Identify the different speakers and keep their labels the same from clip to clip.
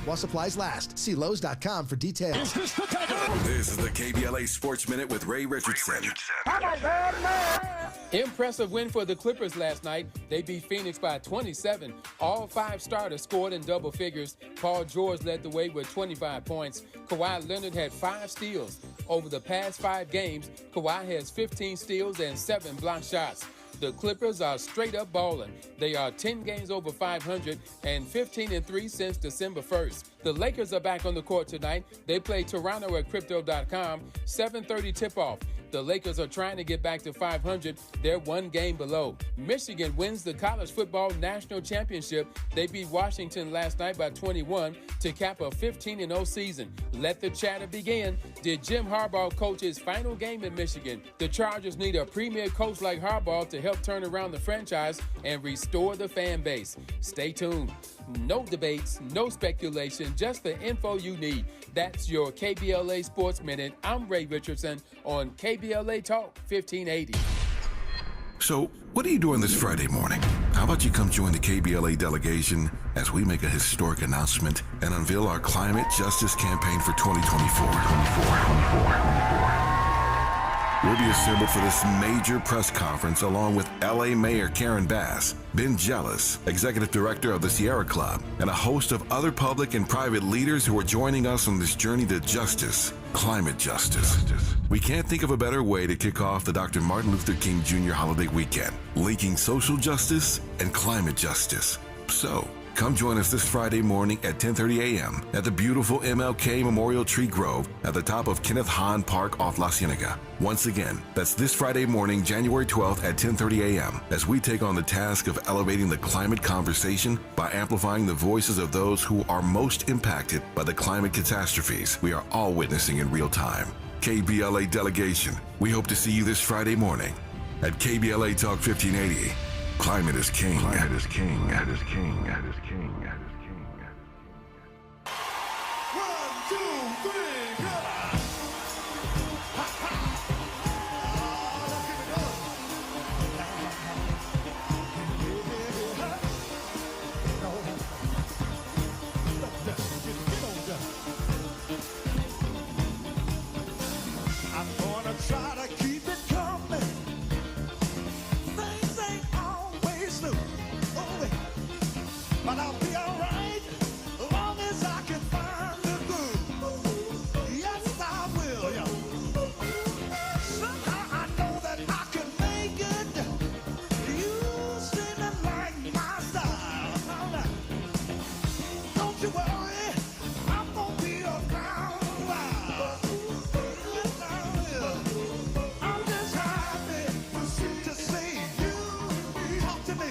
Speaker 1: while supplies last. See Lowe's.com for details.
Speaker 2: This is the KBLA Sports Minute with Ray Richardson.
Speaker 3: Impressive win for the Clippers last night. They beat Phoenix by 27. All 5 starters scored in double figures. Paul George led the way with 25 points. Kawhi Leonard had 5 steals. Over the past 5 games, Kawhi has 15 steals and 7 block shots. The Clippers are straight up balling. They are 10 games over 500 and 15-3 since December 1st. The Lakers are back on the court tonight. They play Toronto at Crypto.com, 7:30 tip-off. The Lakers are trying to get back to 500. They're 1 game below. Michigan wins the college football national championship. They beat Washington last night by 21 to cap a 15-0 season. Let the chatter begin. Did Jim Harbaugh coach his final game in Michigan? The Chargers need a premier coach like Harbaugh to help turn around the franchise and restore the fan base. Stay tuned. No debates, no speculation, just the info you need. That's your KBLA Sports Minute. I'm Ray Richardson on KBLA Talk 1580.
Speaker 2: So, what are you doing this Friday morning? How about you come join the KBLA delegation as we make a historic announcement and unveil our climate justice campaign for 2024. We'll be assembled for this major press conference along with LA Mayor Karen Bass, Ben Jealous, Executive Director of the Sierra Club, and a host of other public and private leaders who are joining us on this journey to justice, climate justice. We can't think of a better way to kick off the Dr. Martin Luther King Jr. holiday weekend, linking social justice and climate justice. So, come join us this Friday morning at 10:30 a.m. at the beautiful MLK Memorial Tree Grove at the top of Kenneth Hahn Park off La Cienega. Once again, that's this Friday morning, January 12th at 10:30 a.m. as we take on the task of elevating the climate conversation by amplifying the voices of those who are most impacted by the climate catastrophes we are all witnessing in real time. KBLA delegation, we hope to see you this Friday morning at KBLA Talk 1580. Climate is king. Climate is king. Climate is king. Climate is king. Climate is king.
Speaker 4: 1, 2, 3, go! I'm gonna try to keep it coming. Things ain't always smooth, but I'll be alright as long as I can find the groove. Yes, I will. Yeah. Somehow I know that I can make it. You seem to like my style. All right. Don't you worry, I'm gonna be around a while. Yes, I will. I'm just happy to see you talk to me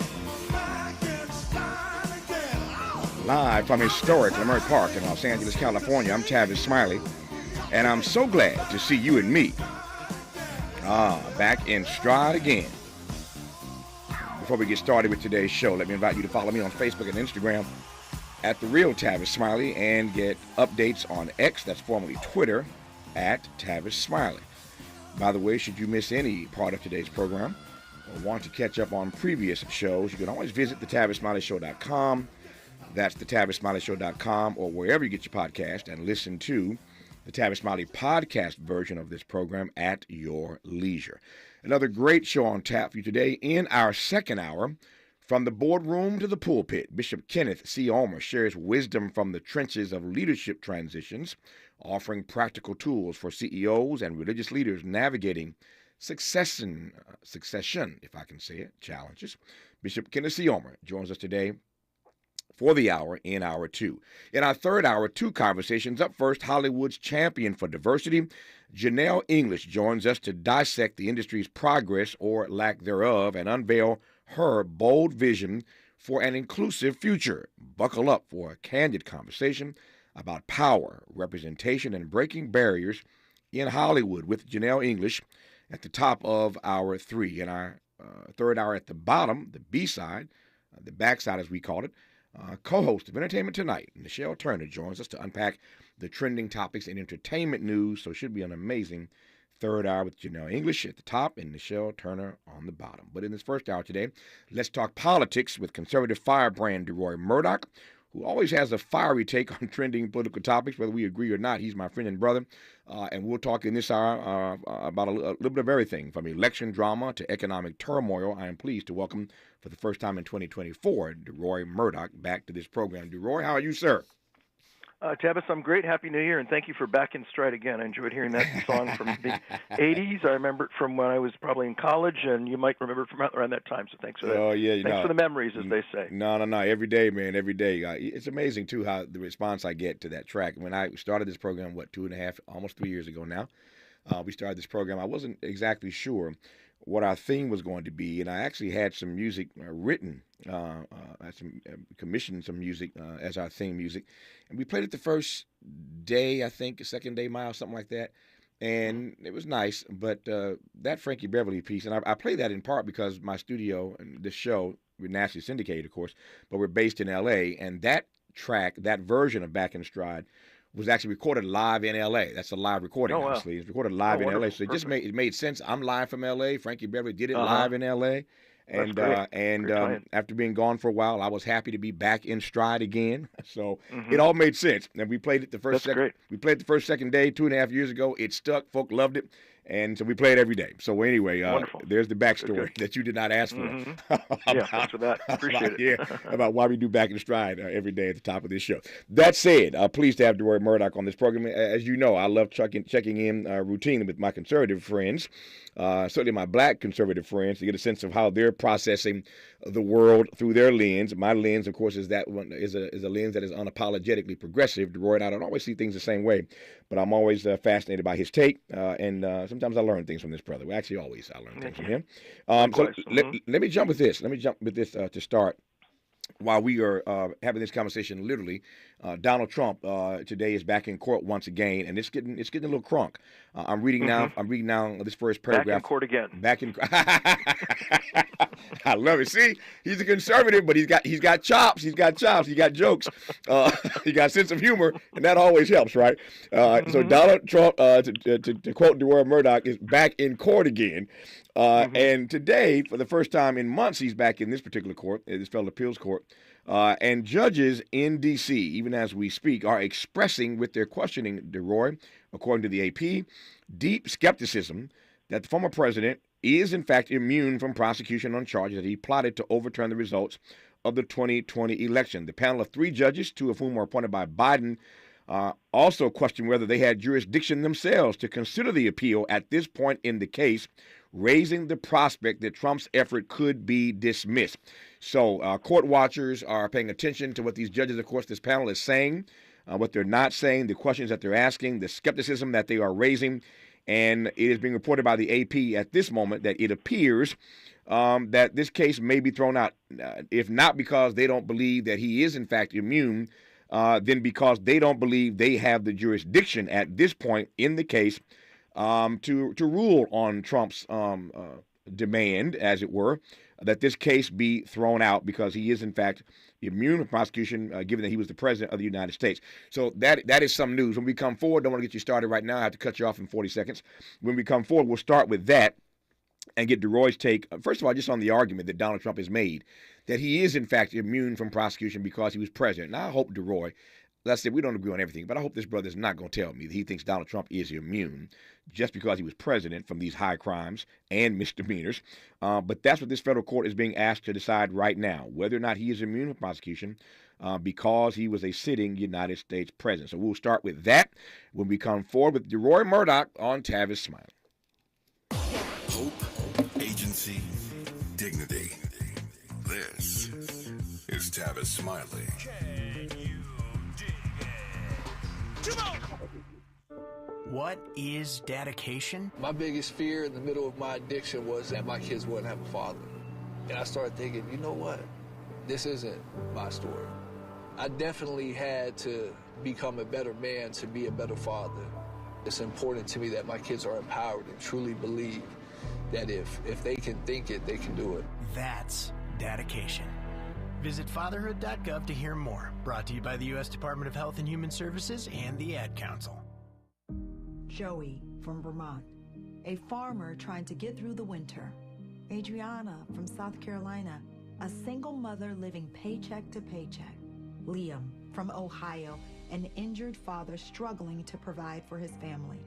Speaker 4: back in style again.
Speaker 5: Live from historic Leimert Park in Los Angeles, California, I'm Tavis Smiley, and I'm so glad to see you and me back in stride again. Before we get started with today's show, let me invite you to follow me on Facebook and Instagram at The Real Tavis Smiley and get updates on X, that's formerly Twitter, at Tavis Smiley. By the way, should you miss any part of today's program or want to catch up on previous shows, you can always visit thetavisSmileyShow.com. That's thetavisSmileyShow.com or wherever you get your podcast and listen to the Tavis Smiley podcast version of this program at your leisure. Another great show on tap for you today. In our second hour, from the boardroom to the pulpit, Bishop Kenneth C. Ulmer shares wisdom from the trenches of leadership transitions, offering practical tools for CEOs and religious leaders navigating succession, if I can say it, challenges. Bishop Kenneth C. Ulmer joins us today for the hour in hour 2. In our third hour, 2 conversations. Up first, Hollywood's champion for diversity, Janelle English, joins us to dissect the industry's progress or lack thereof and unveil her bold vision for an inclusive future. Buckle up for a candid conversation about power, representation, and breaking barriers in Hollywood with Janelle English at the top of hour 3. In our third hour at the bottom, the B-side, the backside as we call it, co-host of Entertainment Tonight, Nichelle Turner, joins us to unpack the trending topics in entertainment news. So it should be an amazing third hour with Janelle English at the top and Nichelle Turner on the bottom. But in this first hour today, let's talk politics with conservative firebrand DeRoy Murdoch, who always has a fiery take on trending political topics, whether we agree or not. He's my friend and brother. And we'll talk in this hour about a little bit of everything, from election drama to economic turmoil. I am pleased to welcome, for the first time in 2024, DeRoy Murdock back to this program. DeRoy, how are you, sir?
Speaker 6: Tavis, I'm great. Happy New Year, and thank you for Back in Stride again. I enjoyed hearing that song from the 80s. I remember it from when I was probably in college, and you might remember it from around that time, so thanks for that.
Speaker 5: Oh, yeah.
Speaker 6: Thanks for the memories, as they say.
Speaker 5: No. Every day, man, every day. It's amazing, too, how the response I get to that track. When I started this program, 2.5, almost 3 years ago now, we started this program. I wasn't exactly sure what our theme was going to be, and I actually had some music written. I commissioned some music as our theme music, and we played it the first day, I think, second day, Miles, something like that, and it was nice. But that Frankie Beverly piece, and I play that in part because my studio and this show, we're nationally syndicated, of course, but we're based in L.A., and that track, that version of Back in Stride, was actually recorded live in L.A. That's a live recording, obviously. It's recorded live in L.A., so it made sense. I'm live from L.A. Frankie Beverly did it live in L.A., and after being gone for a while, I was happy to be back in stride again. So it all made sense. And we played it the first second day 2.5 years ago. It stuck. Folk loved it. And so we play it every day. So anyway, there's the backstory that you did not ask for.
Speaker 6: Thanks for that. Appreciate it.
Speaker 5: About why we do Back in Stride every day at the top of this show. That said, pleased to have DeRoy Murdock on this program. As you know, I love checking in routinely with my conservative friends, certainly my black conservative friends, to get a sense of how they're processing the world through their lens. My lens, of course, is a lens that is unapologetically progressive. DeRoy and I don't always see things the same way, but I'm always fascinated by his take, and sometimes I learn things from this brother. Well, actually, always I learn things from him. So let me jump with this. To start. While we are having this conversation, literally, Donald Trump today is back in court once again, and it's getting a little crunk. I'm reading now this first paragraph.
Speaker 6: Back in court again.
Speaker 5: Back in. I love it. See, he's a conservative, but he's got chops. He's got jokes. He got a sense of humor, and that always helps, right? So Donald Trump, to quote DeRoy Murdock, is back in court again. And today, for the first time in months, he's back in this particular court, this federal appeals court. And judges in D.C., even as we speak, are expressing with their questioning, DeRoy, according to the AP, deep skepticism that the former president is, in fact, immune from prosecution on charges that he plotted to overturn the results of the 2020 election. The panel of 3 judges, 2 of whom were appointed by Biden, also questioned whether they had jurisdiction themselves to consider the appeal at this point in the case, raising the prospect that Trump's effort could be dismissed. So court watchers are paying attention to what these judges, of course, this panel is saying, what they're not saying, the questions that they're asking, the skepticism that they are raising. And it is being reported by the AP at this moment that it appears that this case may be thrown out, if not because they don't believe that he is, in fact, immune, then because they don't believe they have the jurisdiction at this point in the case to rule on Trump's demand, as it were, that this case be thrown out because he is, in fact, immune from prosecution, given that he was the president of the United States. So that is some news. When we come forward, don't want to get you started right now. I have to cut you off in 40 seconds. When we come forward, we'll start with that and get DeRoy's take, first of all, just on the argument that Donald Trump has made, that he is, in fact, immune from prosecution because he was president. Now, I hope DeRoy, let's say we don't agree on everything, but I hope this brother is not going to tell me that he thinks Donald Trump is immune just because he was president from these high crimes and misdemeanors. But that's what this federal court is being asked to decide right now, whether or not he is immune from prosecution because he was a sitting United States president. So we'll start with that when we come forward with DeRoy Murdock on Tavis Smiley.
Speaker 2: Hope, agency, dignity. This is Tavis Smiley.
Speaker 7: What is dedication?
Speaker 8: My biggest fear in the middle of my addiction was that my kids wouldn't have a father. And I started thinking, you know what? This isn't my story. I definitely had to become a better man to be a better father. It's important to me that my kids are empowered and truly believe that if they can think it, they can do it.
Speaker 7: That's dedication. Visit fatherhood.gov to hear more. Brought to you by the U.S. Department of Health and Human Services and the Ad Council.
Speaker 9: Joey from Vermont, a farmer trying to get through the winter. Adriana from South Carolina, a single mother living paycheck to paycheck. Liam from Ohio, an injured father struggling to provide for his family.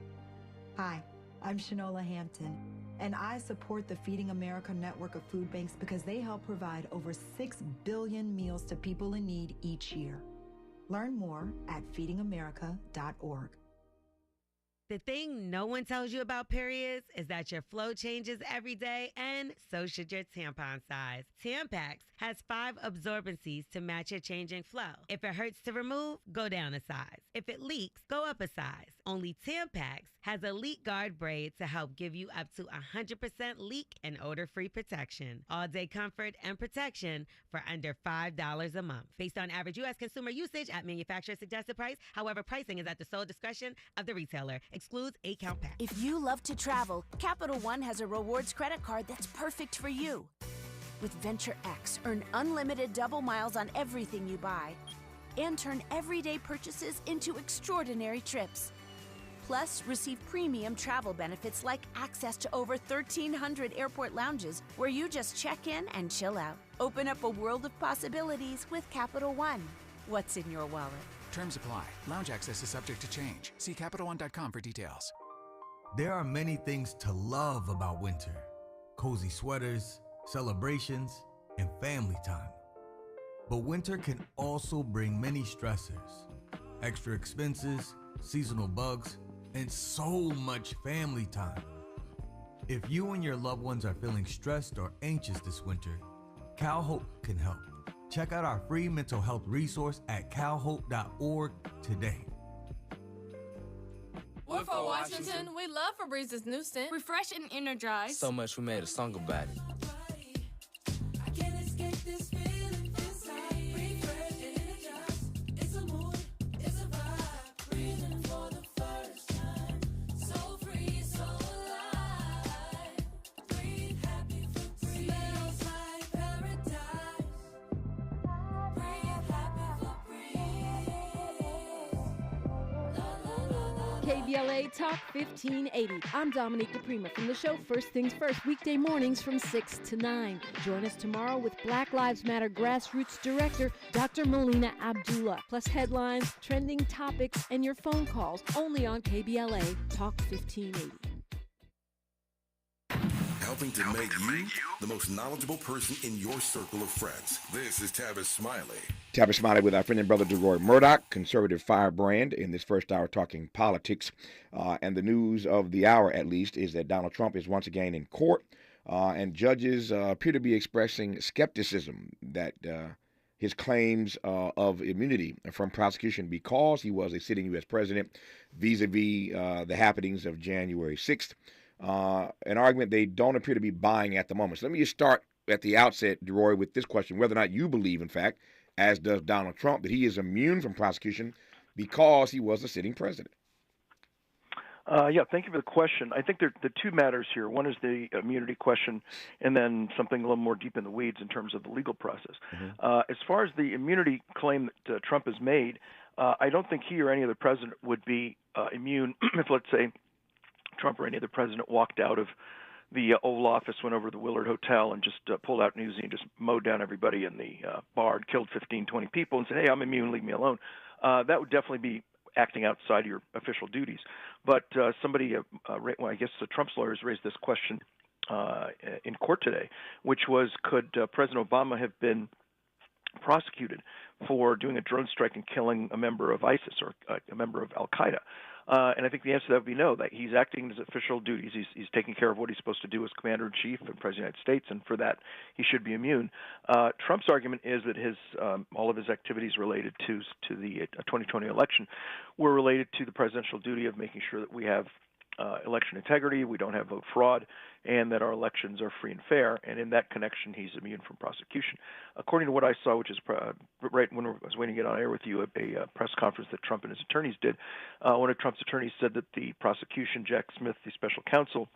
Speaker 9: Hi, I'm Shanola Hampton, and I support the Feeding America network of food banks because they help provide over 6 billion meals to people in need each year. Learn more at feedingamerica.org.
Speaker 10: The thing no one tells you about periods is that your flow changes every day, and so should your tampon size. Tampax has 5 absorbencies to match your changing flow. If it hurts to remove, go down a size. If it leaks, go up a size. Only Tampax has a leak guard braid to help give you up to 100% leak and odor-free protection. All-day comfort and protection for under $5 a month. Based on average U.S. consumer usage at manufacturer's suggested price. However, pricing is at the sole discretion of the retailer. Excludes 8-count packs.
Speaker 11: If you love to travel, Capital One has a rewards credit card that's perfect for you. With Venture X, earn unlimited double miles on everything you buy and turn everyday purchases into extraordinary trips. Plus, receive premium travel benefits like access to over 1,300 airport lounges where you just check in and chill out. Open up a world of possibilities with Capital One. What's in your wallet?
Speaker 12: Terms apply. Lounge access is subject to change. See CapitalOne.com for details.
Speaker 13: There are many things to love about winter. Cozy sweaters, celebrations, and family time. But winter can also bring many stressors, extra expenses, seasonal bugs, and so much family time. If you and your loved ones are feeling stressed or anxious this winter, CalHope can help. Check out our free mental health resource at calhope.org today.
Speaker 14: We're for Washington. We love Febrez's new scent. Refresh and energize.
Speaker 15: So much we made a song about it.
Speaker 4: I can't escape this feeling inside. Refresh and energize. It's a mood, it's a vibe. Breathing for the first time. So free, so alive. Breathe happy for free. Smells like paradise. Breathe happy for
Speaker 16: KBLA Talk 1580. I'm Dominique DePrima from the show First Things First, weekday mornings from 6 to 9. Join us tomorrow with Black Lives Matter Grassroots Director Dr. Melina Abdullah, plus headlines, trending topics, and your phone calls only on KBLA Talk 1580.
Speaker 2: Helping to make you the most knowledgeable person in your circle of friends. This is Tavis Smiley.
Speaker 5: Tavis Smiley with our friend and brother DeRoy Murdoch, conservative firebrand, in this first hour talking politics. And the news of the hour, at least, is that Donald Trump is once again in court, and judges appear to be expressing skepticism that his claims of immunity from prosecution because he was a sitting U.S. president vis-a-vis the happenings of January 6th. An argument they don't appear to be buying at the moment. So let me just start at the outset, DeRoy, with this question, whether or not you believe, in fact, as does Donald Trump, that he is immune from prosecution because he was a sitting president.
Speaker 6: Yeah, thank you for the question. I think there are two matters here. One is the immunity question, and then something a little more deep in the weeds in terms of the legal process. As far as the immunity claim that Trump has made, I don't think he or any other president would be immune if, let's say, Trump or any other president walked out of the Oval Office, went over to the Willard Hotel, and just pulled out Newsy and just mowed down everybody in the bar and killed 15, 20 people and said, hey, I'm immune, leave me alone. That would definitely be acting outside your official duties. But somebody, I guess Trump's lawyers raised this question in court today, which was, could President Obama have been prosecuted for doing a drone strike and killing a member of ISIS or a member of Al-Qaeda? And I think the answer to that would be no, that he's acting in his official duties. He's taking care of what he's supposed to do as Commander-in-Chief and President of the United States, and for that, he should be immune. Trump's argument is that his all of his activities related to the 2020 election were related to the presidential duty of making sure that we have election integrity, we don't have vote fraud, and that our elections are free and fair. And in that connection, he's immune from prosecution. According to what I saw, which is right when I was waiting to get on air with you, a press conference that Trump and his attorneys did, one of Trump's attorneys said that the prosecution, Jack Smith, the special counsel,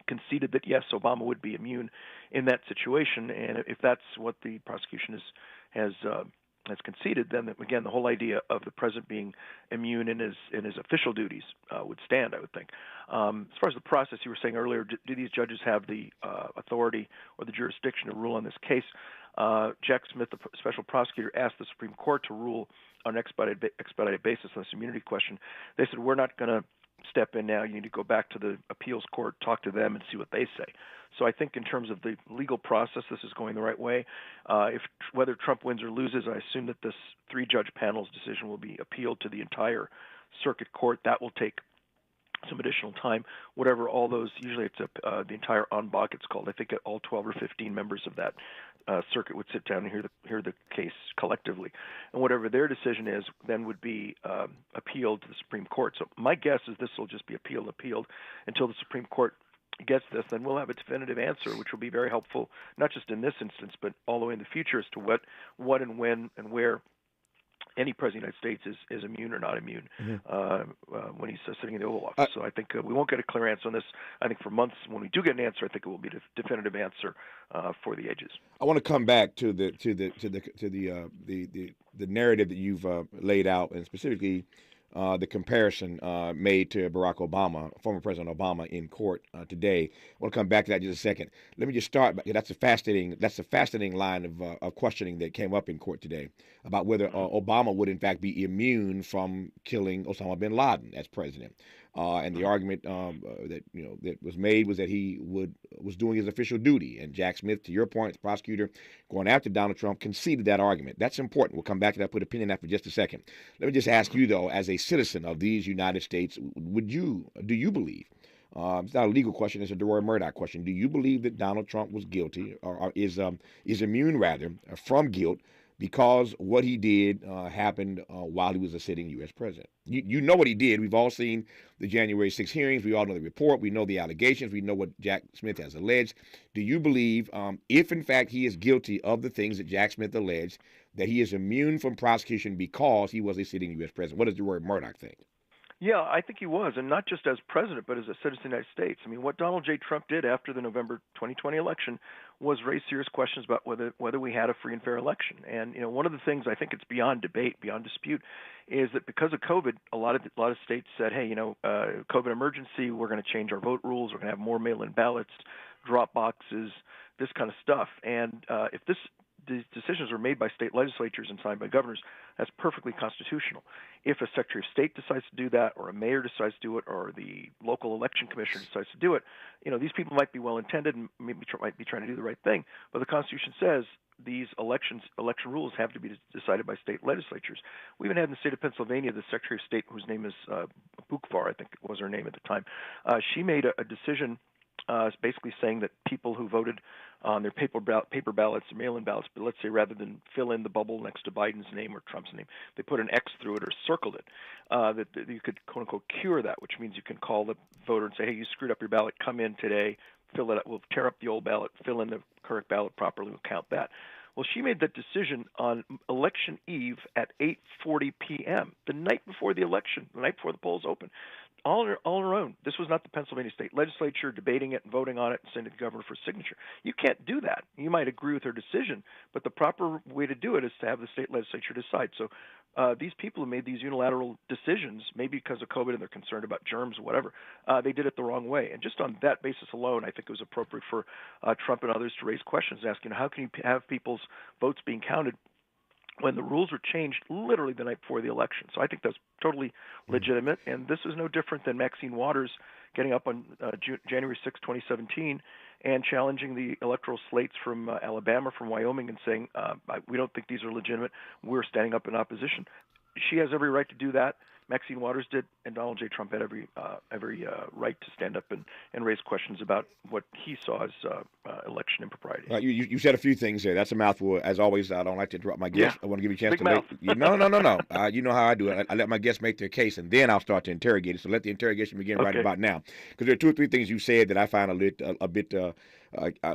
Speaker 6: conceded that, yes, Obama would be immune in that situation. And if that's what the prosecution has conceded, then again the whole idea of the president being immune in his official duties would stand, I would think. As far as the process, you were saying earlier, do these judges have the authority or the jurisdiction to rule on this case? Jack Smith, the special prosecutor, asked the Supreme Court to rule on an expedited basis on this immunity question. They said, we're not going to step in now. You need to go back to the appeals court, talk to them, and see what they say. So I think in terms of the legal process, this is going the right way. Whether Trump wins or loses, I assume that this 3-judge panel's decision will be appealed to the entire circuit court. That will take some additional time. Whatever all those, usually it's the entire en banc, it's called. I think all 12 or 15 members of that circuit would sit down and hear the case collectively, and whatever their decision is, then would be appealed to the Supreme Court. So my guess is this will just be appealed until the Supreme Court gets this. Then we'll have a definitive answer, which will be very helpful, not just in this instance, but all the way in the future as to what and when and where any president of the United States is immune or not immune when he's sitting in the Oval Office. So I think we won't get a clear answer on this. I think for months, when we do get an answer, I think it will be a definitive answer for the ages.
Speaker 5: I want to come back to the narrative that you've laid out, and specifically the comparison made to Barack Obama, former President Obama, in court today. I want to come back to that in just a second. Let me just start. That's a fascinating line of questioning that came up in court today about whether Obama would in fact be immune from killing Osama bin Laden as president. And the argument that was made was that he was doing his official duty. And Jack Smith, to your point, the prosecutor going after Donald Trump, conceded that argument. That's important. We'll come back to that, put a pin in that for just a second. Let me just ask you, though, as a citizen of these United States, do you believe, it's not a legal question, it's a Roy Murdoch question, do you believe that Donald Trump was guilty, or is immune, rather, from guilt, because what he did happened while he was a sitting U.S. president? You know what he did. We've all seen the January 6 hearings. We all know the report. We know the allegations. We know what Jack Smith has alleged. Do you believe, if in fact he is guilty of the things that Jack Smith alleged, that he is immune from prosecution because he was a sitting U.S. president? What does Roy Murdoch think?
Speaker 6: Yeah, I think he was, and not just as president, but as a citizen of the United States. I mean, what Donald J. Trump did after the November 2020 election was raise serious questions about whether we had a free and fair election. And one of the things I think it's beyond debate, beyond dispute, is that because of COVID, a lot of states said, hey, COVID emergency, we're going to change our vote rules, we're going to have more mail-in ballots, drop boxes, this kind of stuff. And if these decisions are made by state legislatures and signed by governors, that's perfectly constitutional. If a Secretary of State decides to do that, or a mayor decides to do it, or the local election commissioner decides to do it, these people might be well-intended and maybe might be trying to do the right thing, but the Constitution says these election rules have to be decided by state legislatures. We even had in the state of Pennsylvania the Secretary of State, whose name is Bukvar, I think was her name at the time. She made a decision basically saying that people who voted on their paper ballots, mail-in ballots, but let's say rather than fill in the bubble next to Biden's name or Trump's name, they put an X through it or circled it, that you could, quote-unquote, cure that, which means you can call the voter and say, hey, you screwed up your ballot, come in today, fill it up, we'll tear up the old ballot, fill in the correct ballot properly, we'll count that. Well, she made that decision on election eve at 8:40 p.m., the night before the election, the night before the polls open, all on her own. This was not the Pennsylvania state legislature debating it and voting on it and sending it to the governor for signature. You can't do that. You might agree with her decision, but the proper way to do it is to have the state legislature decide. So these people who made these unilateral decisions, maybe because of COVID and they're concerned about germs or whatever, they did it the wrong way. And just on that basis alone, I think it was appropriate for Trump and others to raise questions, asking how can you have people's votes being counted when the rules were changed literally the night before the election. So I think that's totally legitimate, and this is no different than Maxine Waters getting up on January 6, 2017, and challenging the electoral slates from Alabama, from Wyoming, and saying, we don't think these are legitimate. We're standing up in opposition. She has every right to do that. Maxine Waters did, and Donald J. Trump had every right to stand up and raise questions about what he saw as election impropriety.
Speaker 5: You said a few things there. That's a mouthful. As always, I don't like to interrupt my guests. Yeah. I want to give you a chance
Speaker 6: Big
Speaker 5: to
Speaker 6: mouth.
Speaker 5: No. You know how I do it. I let my guests make their case, and then I'll start to interrogate it. So let the interrogation begin right about now. Because there are two or three things you said that I find a bit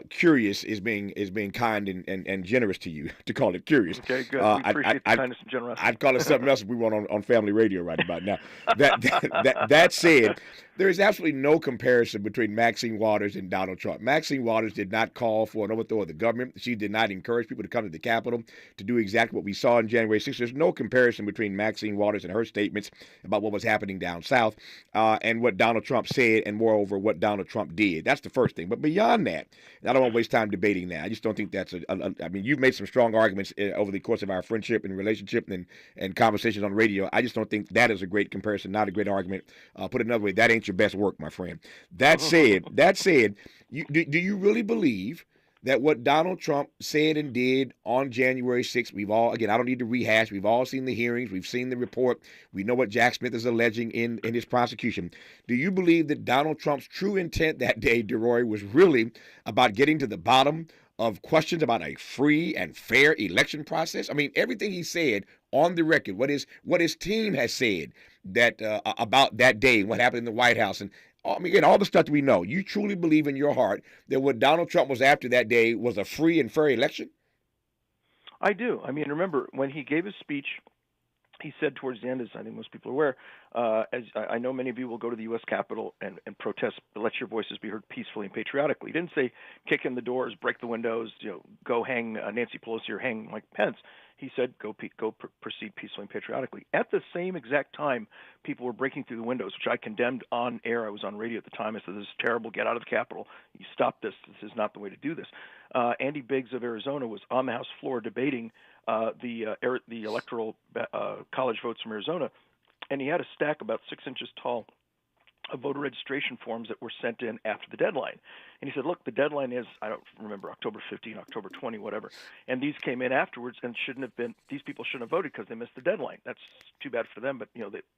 Speaker 5: curious is being kind and generous to you, to call it curious.
Speaker 6: Okay, good. We appreciate the kindness and generosity.
Speaker 5: I'd call it something else if we were on family radio right about now. That said, there is absolutely no comparison between Maxine Waters and Donald Trump. Maxine Waters did not call for an overthrow of the government. She did not encourage people to come to the Capitol to do exactly what we saw on January 6th. There's no comparison between Maxine Waters and her statements about what was happening down south and what Donald Trump said, and moreover, what Donald Trump did. That's the first thing. But beyond that, that. And I don't want to waste time debating that. I just don't think that's I mean, you've made some strong arguments over the course of our friendship and relationship and conversations on radio. I just don't think that is a great comparison, not a great argument. Put it another way, that ain't your best work, my friend. That said, do you really believe that what Donald Trump said and did on January 6th, again, I don't need to rehash. We've all seen the hearings. We've seen the report. We know what Jack Smith is alleging in his prosecution. Do you believe that Donald Trump's true intent that day, DeRoy, was really about getting to the bottom of questions about a free and fair election process? I mean, everything he said on the record, what his team has said that about that day and what happened in the White House, and I mean, again, all the stuff that we know, you truly believe in your heart that what Donald Trump was after that day was a free and fair election?
Speaker 6: I do. I mean, remember, when he gave his speech, he said towards the end, as I think most people are aware, as I know many of you will go to the U.S. Capitol and protest, but let your voices be heard peacefully and patriotically. He didn't say kick in the doors, break the windows, go hang Nancy Pelosi or hang Mike Pence. He said proceed peacefully and patriotically. At the same exact time, people were breaking through the windows, which I condemned on air. I was on radio at the time. I said, this is terrible. Get out of the Capitol. You stop this. This is not the way to do this. Andy Biggs of Arizona was on the House floor debating the electoral college votes from Arizona, and he had a stack about 6 inches tall of voter registration forms that were sent in after the deadline. And he said, look, the deadline is, I don't remember, October 15, October 20, whatever. And these came in afterwards and these people shouldn't have voted because they missed the deadline. That's too bad for them, but,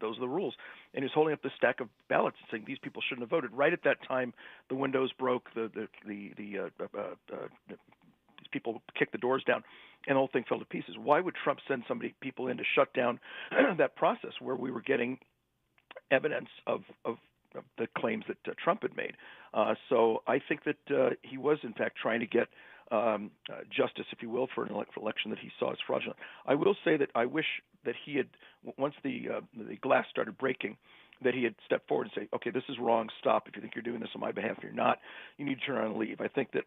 Speaker 6: those are the rules. And he was holding up this stack of ballots and saying these people shouldn't have voted. Right at that time, the windows broke, these people kicked the doors down, and the whole thing fell to pieces. Why would Trump send people in to shut down that process where we were getting evidence of the claims that Trump had made? So I think that he was, in fact, trying to get justice, if you will, for an election that he saw as fraudulent. I will say that I wish that he had, once the glass started breaking, that he had stepped forward and say, okay, this is wrong, stop. If you think you're doing this on my behalf, you're not. You need to turn around and leave. I think that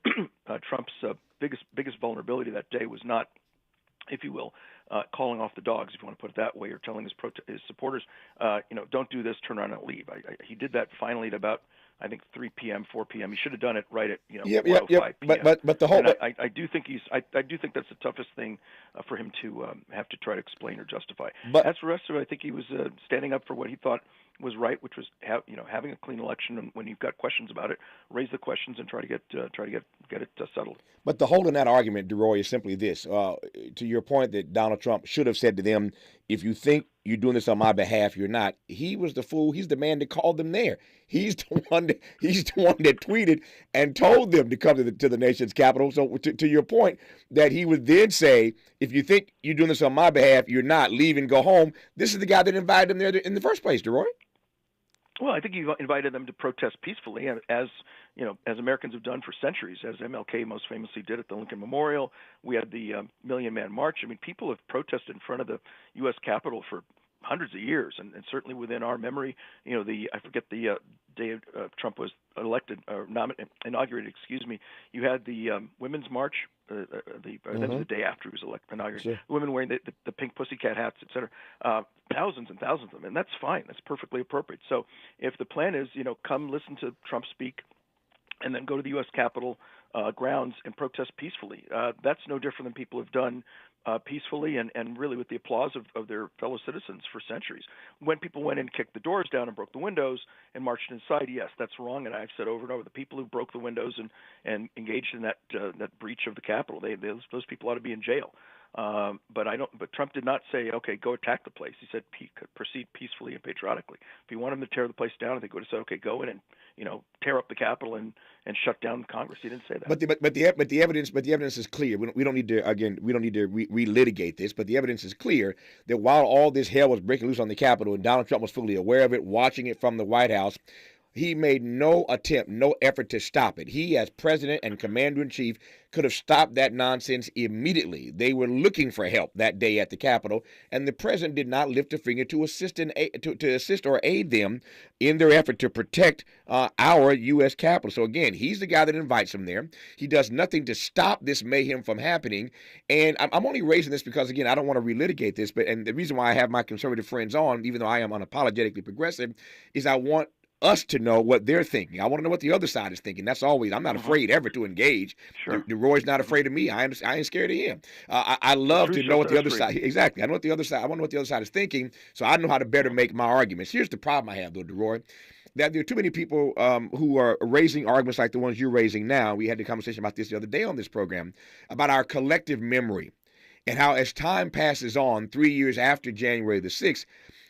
Speaker 6: Trump's biggest vulnerability that day was not, if you will, calling off the dogs, if you want to put it that way, or telling his supporters, don't do this, turn around and leave. He did that finally at about, I think, 3 p.m., 4 p.m. He should have done it right at 5 p.m.
Speaker 5: But the whole,
Speaker 6: I do think I do think that's the toughest thing for him to have to try to explain or justify.
Speaker 5: But
Speaker 6: as for the rest of it, I think he was standing up for what he thought was right, which was having a clean election, and when you've got questions about it, raise the questions and try to get it settled.
Speaker 5: But the whole in that argument, DeRoy, is simply this: to your point that Donald Trump should have said to them, "If you think you're doing this on my behalf, you're not." He was the fool. He's the man that called them there. He's the one that tweeted and told them to come to the nation's capital. So to your point, that he would then say, "If you think you're doing this on my behalf, you're not. Leave and go home." This is the guy that invited them there in the first place, DeRoy.
Speaker 6: Well, I think he invited them to protest peacefully, as Americans have done for centuries, as MLK most famously did at the Lincoln Memorial. We had the Million Man March. I mean, people have protested in front of the U.S. Capitol for hundreds of years, and certainly within our memory, I forget the day Trump was elected or inaugurated. You had the Women's March. That was the day after he was inaugurated.
Speaker 5: Sure.
Speaker 6: Women wearing the pink pussycat hats, et cetera. Thousands and thousands of them, and that's fine. That's perfectly appropriate. So if the plan is, come listen to Trump speak, and then go to the U.S. Capitol grounds and protest peacefully, that's no different than people have done peacefully and really with the applause of their fellow citizens for centuries. When people went in and kicked the doors down and broke the windows and marched inside, yes, that's wrong. And I've said over and over, the people who broke the windows and engaged in that breach of the Capitol, those people ought to be in jail. But Trump did not say, okay, go attack the place. He said proceed peacefully and patriotically. If he wanted him to tear the place down, I think he would have said, okay, go in and tear up the Capitol and shut down Congress. He didn't say that.
Speaker 5: But the evidence is clear. We don't need to relitigate this. But the evidence is clear that while all this hell was breaking loose on the Capitol and Donald Trump was fully aware of it, watching it from the White House, he made no attempt, no effort to stop it. He, as president and commander-in-chief, could have stopped that nonsense immediately. They were looking for help that day at the Capitol, and the president did not lift a finger to assist or aid them in their effort to protect our U.S. Capitol. So again, he's the guy that invites them there. He does nothing to stop this mayhem from happening. And I'm only raising this because, again, I don't want to relitigate this, and the reason why I have my conservative friends on, even though I am unapologetically progressive, is I want us to know what they're thinking. I want to know what the other side is thinking. That's always. I'm not afraid ever to engage.
Speaker 6: Sure.
Speaker 5: Roy's not afraid of me. I ain't scared of him. I love to know what the other side. Exactly. I know what the other side. I want to know what the other side is thinking, so I know how to better make my arguments. Here's the problem I have, though, DeRoy. That there are too many people who are raising arguments like the ones you're raising now. We had a conversation about this the other day on this program about our collective memory and how as time passes on, 3 years after January the 6th,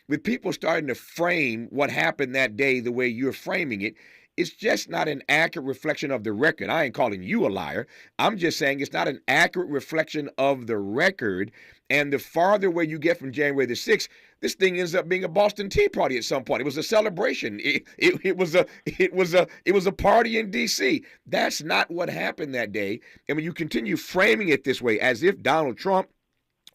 Speaker 5: with people starting to frame what happened that day the way you're framing it, it's just not an accurate reflection of the record. I ain't calling you a liar. I'm just saying it's not an accurate reflection of the record. And the farther away you get from January the 6th, this thing ends up being a Boston Tea Party at some point. It was a celebration. It was a party in D.C. That's not what happened that day. And when you continue framing it this way, as if Donald Trump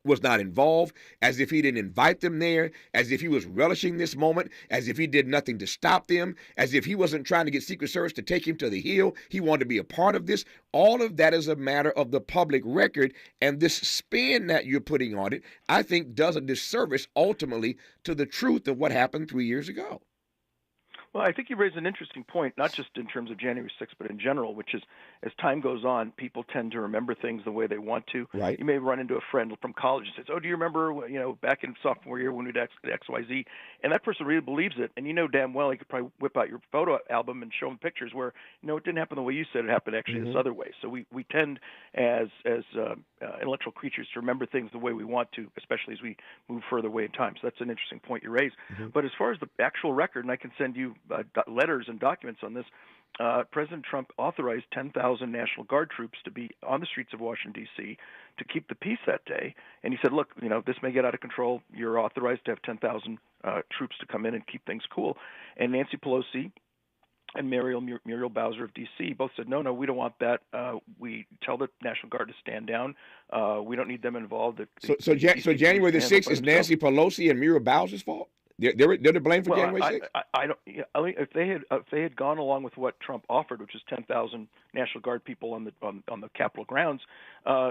Speaker 5: was not involved, as if he didn't invite them there, as if he was relishing this moment, as if he did nothing to stop them, as if he wasn't trying to get Secret Service to take him to the Hill. He wanted to be a part of this. All of that is a matter of the public record, and this spin that you're putting on it, I think, does a disservice ultimately to the truth of what happened 3 years ago.
Speaker 6: Well, I think you raise an interesting point, not just in terms of January 6th, but in general, which is as time goes on, people tend to remember things the way they want to.
Speaker 5: Right.
Speaker 6: You may run into a friend from college who says, "Oh, do you remember, back in sophomore year when we did XYZ?" And that person really believes it. And you know damn well he could probably whip out your photo album and show them pictures where, it didn't happen the way you said it happened actually this other way. So we tend as intellectual creatures to remember things the way we want to, especially as we move further away in time. So that's an interesting point you raise. But as far as the actual record, and I can send you letters and documents on this, President Trump authorized 10,000 National Guard troops to be on the streets of Washington, D.C. to keep the peace that day. And he said, look, this may get out of control. You're authorized to have 10,000 troops to come in and keep things cool. And Nancy Pelosi and Muriel Bowser of D.C. both said, no, we don't want that. We tell the National Guard to stand down. We don't need them involved.
Speaker 5: So January the 6th is Nancy Pelosi and Muriel Bowser's fault? They're to blame for January 6th?
Speaker 6: I don't. If they had gone along with what Trump offered, which is 10,000 National Guard people on the Capitol grounds,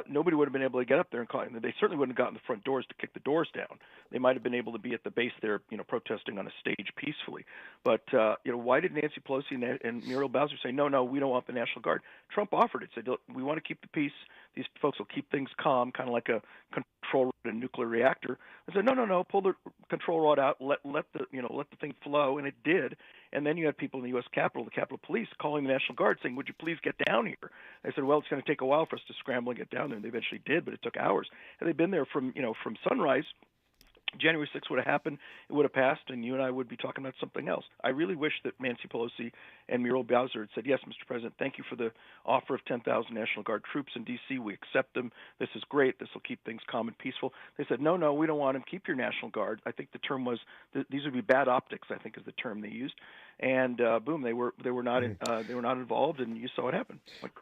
Speaker 6: nobody would have been able to get up there and call. They certainly wouldn't have gotten the front doors to kick the doors down. They might have been able to be at the base there, protesting on a stage peacefully. But why did Nancy Pelosi and Muriel Bowser say no, we don't want the National Guard? Trump offered it. Said we want to keep the peace. These folks will keep things calm, kind of like a control rod in a nuclear reactor. I said, no, pull the control rod out, let the thing flow, and it did. And then you had people in the U.S. Capitol, the Capitol Police, calling the National Guard, saying, "Would you please get down here?" I said, "Well, it's going to take a while for us to scramble and get down there." And they eventually did, but it took hours. And they've been there from sunrise. January 6th would have happened, it would have passed, and you and I would be talking about something else. I really wish that Nancy Pelosi and Muriel Bowser had said, yes, Mr. President, thank you for the offer of 10,000 National Guard troops in D.C. We accept them. This is great. This will keep things calm and peaceful. They said, no, we don't want them. Keep your National Guard. I think the term was, these would be bad optics, I think is the term they used. And boom, they were not involved, and you saw what happened.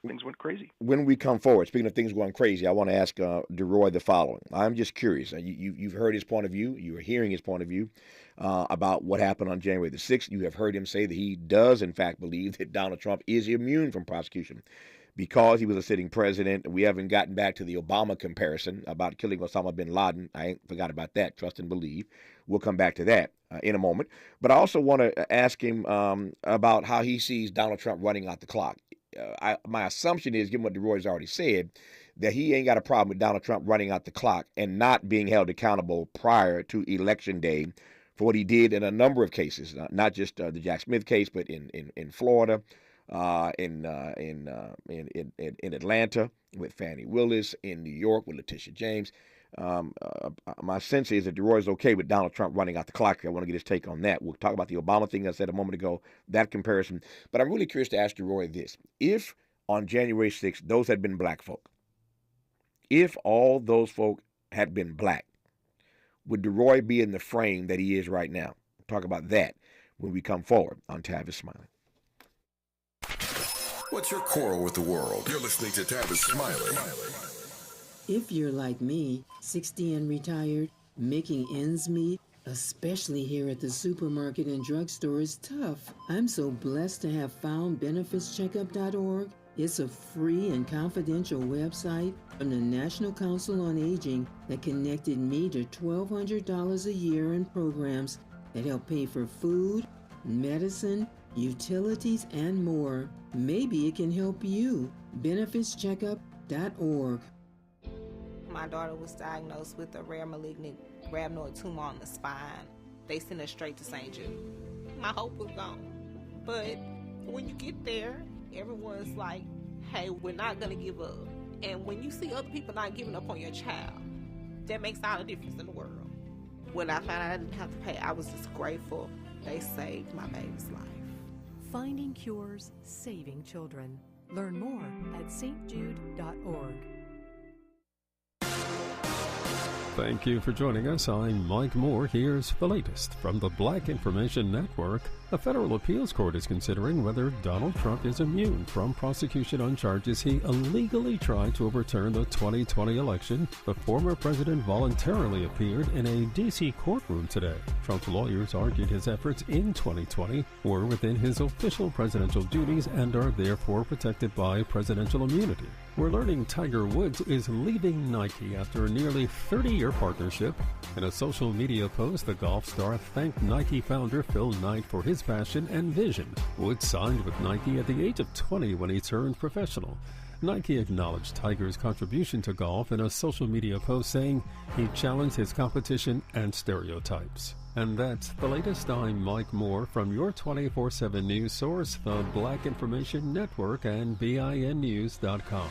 Speaker 6: Things went crazy.
Speaker 5: When we come forward, speaking of things going crazy, I want to ask DeRoy the following. I'm just curious. You've heard his point of view. You are hearing his point of view about what happened on January the 6th. You have heard him say that he does, in fact, believe that Donald Trump is immune from prosecution because he was a sitting president. We haven't gotten back to the Obama comparison about killing Osama bin Laden. I ain't forgot about that. Trust and believe. We'll come back to that in a moment. But I also want to ask him about how he sees Donald Trump running out the clock. My assumption is, given what DeRoy's already said, that he ain't got a problem with Donald Trump running out the clock and not being held accountable prior to Election Day for what he did in a number of cases, not just the Jack Smith case, but in Florida, in Atlanta with Fannie Willis, in New York with Letitia James. My sense is that DeRoy's okay with Donald Trump running out the clock. I want to get his take on that. We'll talk about the Obama thing I said a moment ago, that comparison. But I'm really curious to ask DeRoy this. If on January 6th, those had been black folk, if all those folk had been black, would DeRoy be in the frame that he is right now? We'll talk about that when we come forward on Tavis Smiley.
Speaker 2: What's your quarrel with the world? You're listening to Tavis Smiley.
Speaker 17: If you're like me, 60 and retired, making ends meet, especially here at the supermarket and drugstore, is tough. I'm so blessed to have found benefitscheckup.org. It's a free and confidential website from the National Council on Aging that connected me to $1,200 a year in programs that help pay for food, medicine, utilities, and more. Maybe it can help you. BenefitsCheckup.org.
Speaker 18: My daughter was diagnosed with a rare malignant rhabdoid tumor on the spine. They sent her straight to St. Jude. My hope was gone. But when you get there, everyone's like, hey, we're not going to give up. And when you see other people not giving up on your child, that makes all the difference in the world. When I found out I didn't have to pay, I was just grateful they saved my baby's life.
Speaker 19: Finding cures, saving children. Learn more at stjude.org.
Speaker 20: Thank you for joining us. I'm Mike Moore. Here's the latest from the Black Information Network. A federal appeals court is considering whether Donald Trump is immune from prosecution on charges he illegally tried to overturn the 2020 election. The former president voluntarily appeared in a D.C. courtroom today. Trump's lawyers argued his efforts in 2020 were within his official presidential duties and are therefore protected by presidential immunity. We're learning Tiger Woods is leaving Nike after a nearly 30-year partnership. In a social media post, the golf star thanked Nike founder Phil Knight for his passion and vision. Woods signed with Nike at the age of 20 when he turned professional. Nike acknowledged Tiger's contribution to golf in a social media post, saying he challenged his competition and stereotypes. And that's the latest. I'm Mike Moore from your 24/7 news source, the Black Information Network and BINnews.com.